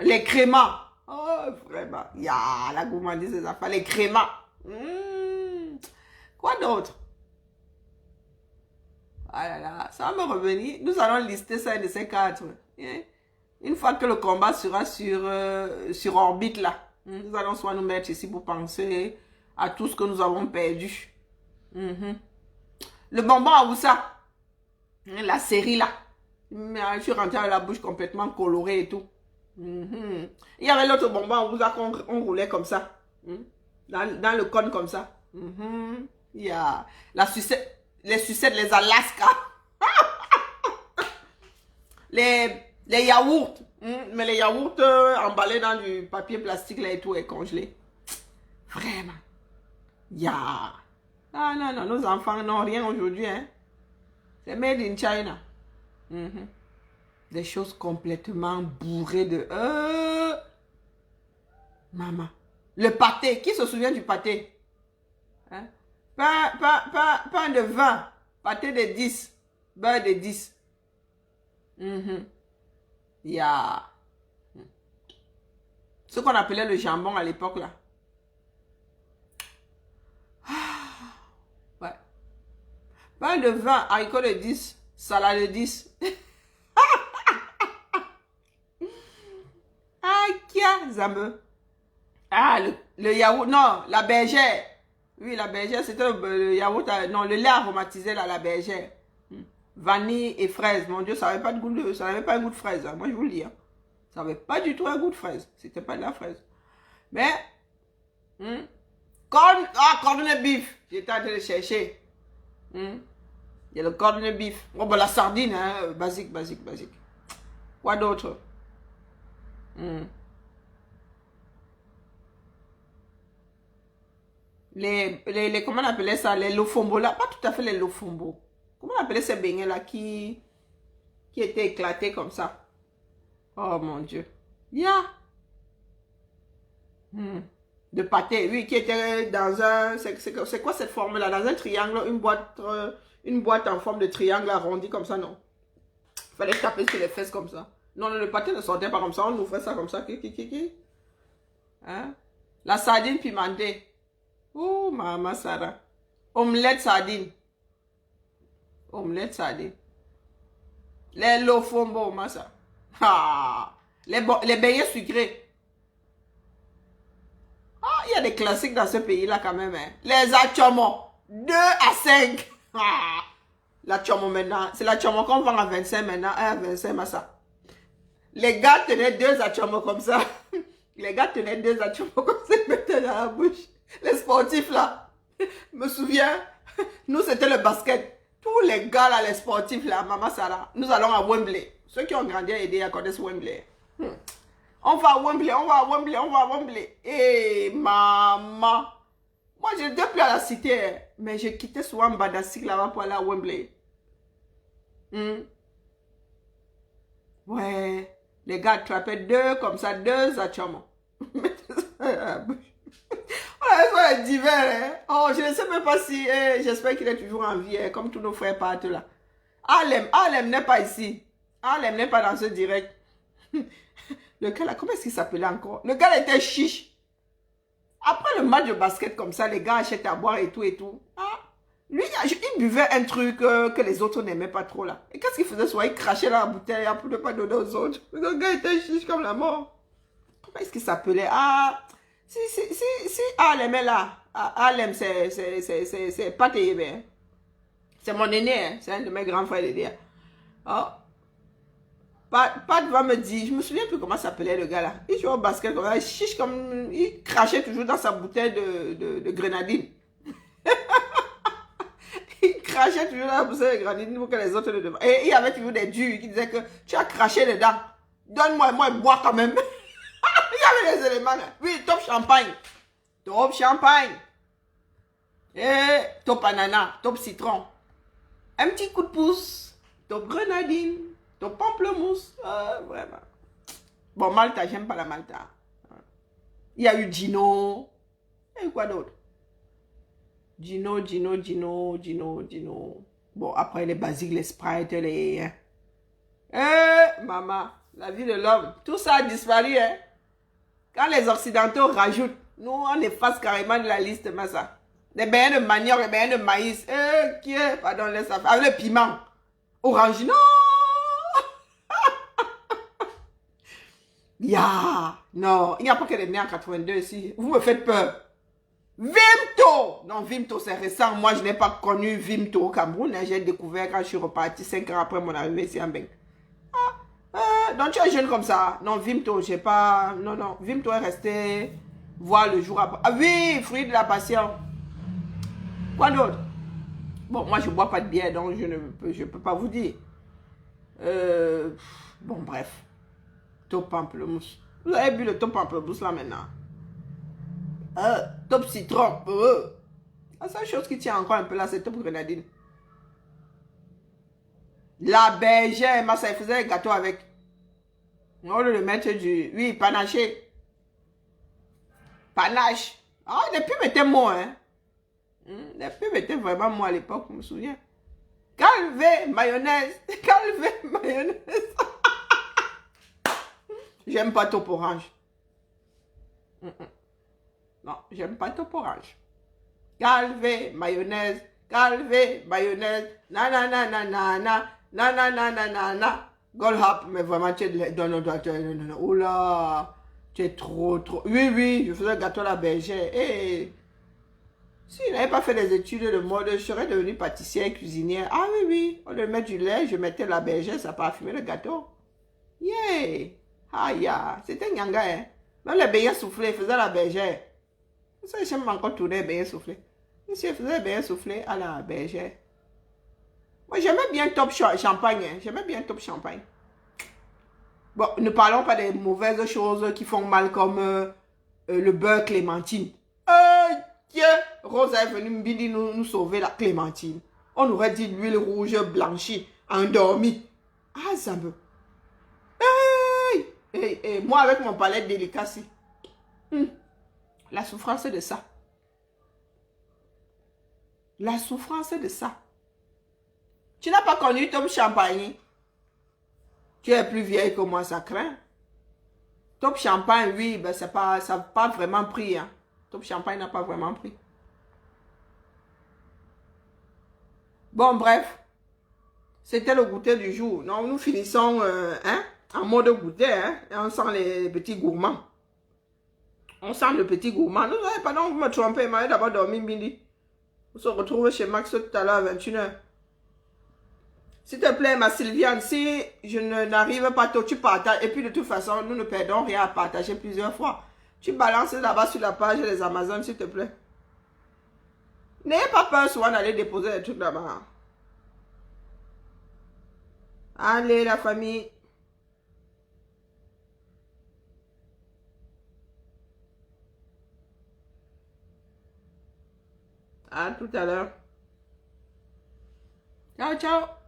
Les crémas. Oh, vraiment. La gourmandise des affaires. Les crémas. Quoi d'autre? Ah là là, ça va me revenir. Nous allons lister ça de ces quatre. Une fois que le combat sera sur orbite là, nous allons soit nous mettre ici pour penser à tout ce que nous avons perdu. Le bonbon à Oussa. La série là. Je suis rentrée à la bouche complètement colorée et tout. Il y avait l'autre bonbon qu'on roulait comme ça. Dans le cône comme ça. Il y a la sucette, les sucettes, les Alaska. les yaourts. Mais les yaourts emballés dans du papier plastique là et tout est congelé. Vraiment. Non, non, non, nos enfants n'ont rien aujourd'hui. Hein. C'est made in China. Des choses complètement bourrées de... Maman. Le pâté. Qui se souvient du pâté? Hein? Pain de 20. Pâté de 10. Beurre de 10. Ce qu'on appelait le jambon à l'époque là. Ouais. Pain de 20. Haricot de 10. Salade de 10. Zame. Le yaourt, non, la bergère. Oui, la bergère, c'était le yaourt, non, le lait aromatisé, là, la bergère. Vanille et fraise. Mon Dieu, ça n'avait pas de goût ça n'avait pas un goût de fraise, hein, moi je vous le dis. Hein. Ça n'avait pas du tout un goût de fraise. C'était pas de la fraise. Mais, corned beef. J'étais en train de chercher. Il y a le corned beef. Oh, ben la sardine, hein, basique. Quoi d'autre? Comment on appelait ça? Les lofombo là. Pas tout à fait les lofombo. Comment on appelait ces beignets là qui étaient éclatés comme ça? Oh mon Dieu. De pâté, oui, qui était dans un... C'est quoi cette forme là? Dans un triangle, une boîte en forme de triangle arrondi comme ça, non? Il fallait taper sur les fesses comme ça. Non, le pâté ne sortait pas comme ça. On ouvrait ça comme ça. Hein? La sardine pimentée. Oh, maman Sarah. Omelette sardine. Les lofombo, massa. Les beignets sucrés. Il y a des classiques dans ce pays-là quand même. Hein. Les achomos. 2 à 5. La chomo maintenant. C'est la chomo qu'on vend à 25 maintenant. 1 à 25, massa. Les gars tenaient 2 achomos comme ça. Les gars tenaient 2 achomos comme ça. Ils mettaient dans la bouche. Les sportifs là. Me souviens. Nous, c'était le basket. Tous les gars là, les sportifs là, Maman Sarah, nous allons à Wembley. Ceux qui ont grandi à aider connaissent Wembley. On va à Wembley, on va à Wembley, on va à Wembley. Eh, maman. Moi, je n'étais plus à la cité, mais je quittais souvent Badassi là-bas pour aller à Wembley. Ouais, les gars attrapaient deux comme ça, deux achomos. Voilà, c'est divers, hein. Oh, je ne sais même pas si, j'espère qu'il est toujours en vie, hein, comme tous nos frères partent là. Harlem n'est pas ici. Harlem n'est pas dans ce direct. Le gars là, comment est-ce qu'il s'appelait encore? Le gars là était chiche. Après le match de basket comme ça, les gars achètent à boire et tout et tout. Ah, lui, il buvait un truc que les autres n'aimaient pas trop là. Et qu'est-ce qu'il faisait souvent? Il crachait dans la bouteille pour ne pas donner aux autres. Le gars était chiche comme la mort. Comment est-ce qu'il s'appelait? Ah, si Harlem est là. Harlem, c'est pas terrible. Hein. C'est mon aîné, hein. C'est un de mes grands frères aînés. Oh. Pat va me dire, je me souviens plus comment s'appelait le gars là. Il jouait au basket comme ça, il chiche comme, il crachait toujours dans sa bouteille de grenadine. Il crachait toujours dans la bouteille de grenadine pour que les autres le demandent. Et il y avait toujours des durs qui disaient que tu as craché dedans. Donne-moi, moi, bois quand même. Il y avait les éléments là. Oui, top champagne. Top champagne. Et top ananas, top citron. Un petit coup de pouce. Top grenadine. Top pamplemousse. Vraiment. Bon, Malta, j'aime pas la Malta. Il y a eu Gino. Et quoi d'autre? Gino. Bon, après les basiques, les Sprite, les... maman, la vie de l'homme. Tout ça a disparu, hein. Quand les Occidentaux rajoutent, nous, on efface carrément de la liste, mais ça. Les beignets de manioc, les beignets de maïs. Qui est, pardon, laisse affaire. Avec le piment. Orange, non. Non, il n'y a pas que les nés en 82 ici. Vous me faites peur. Vimto. Non, Vimto, c'est récent. Moi, je n'ai pas connu Vimto au Cameroun. Hein. J'ai découvert quand je suis reparti 5 ans après mon arrivée ici en Beng. Donc, tu es jeune comme ça. Non, Vimto, j'ai pas... Non. Vimto est resté voir le jour après. Ah oui, fruit de la passion. Quoi d'autre? Bon, moi, je ne bois pas de bière, donc je peux pas vous dire. Bon, bref. Top pamplemousse. Vous avez bu le top pamplemousse là maintenant? Top citron. La seule chose qui tient encore un peu là, c'est top grenadine. La bergère, ma ça faisait un gâteau avec. On va le mettre du... Oui, panaché. Panache. Ah, les pubs étaient moi, hein. Les pubs étaient vraiment moi à l'époque, je me souviens. Calvé, mayonnaise. Calvé, mayonnaise. J'aime pas top orange. Non, j'aime pas top orange. Calvé, mayonnaise. Calvé, mayonnaise. Nanana. Goldhap, mais vraiment, tu es... Non. Oula. Tu es trop. Oui, je faisais un gâteau à la bergère. Et... si je n'avais pas fait des études de mode, je serais devenue pâtissière et cuisinière. Ah oui. Au lieu de mettre du lait, je mettais la bergère, ça parfumait le gâteau. Yeah. C'était nyanga, hein. Même les beignets soufflés faisaient la bergère. Ça, j'aime encore tourner les beignets soufflés. Monsieur faisait les beignets soufflés à la bergère. Moi, j'aimais bien top champagne. Hein. J'aimais bien top champagne. Bon, ne parlons pas des mauvaises choses qui font mal comme le beurre clémentine. Dieu, Rosa est venue nous sauver la clémentine. On aurait dit l'huile rouge blanchie, endormie. Ah, ça me... Hey, moi, avec mon palais délicat, si. La souffrance de ça. La souffrance de ça. Tu n'as pas connu Top Champagne. Tu es plus vieille que moi, ça craint. Top Champagne, oui, ben ça n'a pas vraiment pris. Hein. Top Champagne n'a pas vraiment pris. Bon, bref. C'était le goûter du jour. Donc, nous finissons en mode goûter. Hein, et on sent les petits gourmands. On sent le petit gourmand. Non, pardon, vous me trompez. Je d'abord dormi midi. On se retrouve chez Max tout à l'heure à 21h. S'il te plaît, ma Sylviane, si je n'arrive pas tôt, tu partages. Et puis de toute façon, nous ne perdons rien à partager plusieurs fois. Tu balances là-bas sur la page des Amazones, s'il te plaît. N'ayez pas peur souvent d'aller déposer des trucs là-bas. Allez, la famille. À tout à l'heure. Ciao, ciao.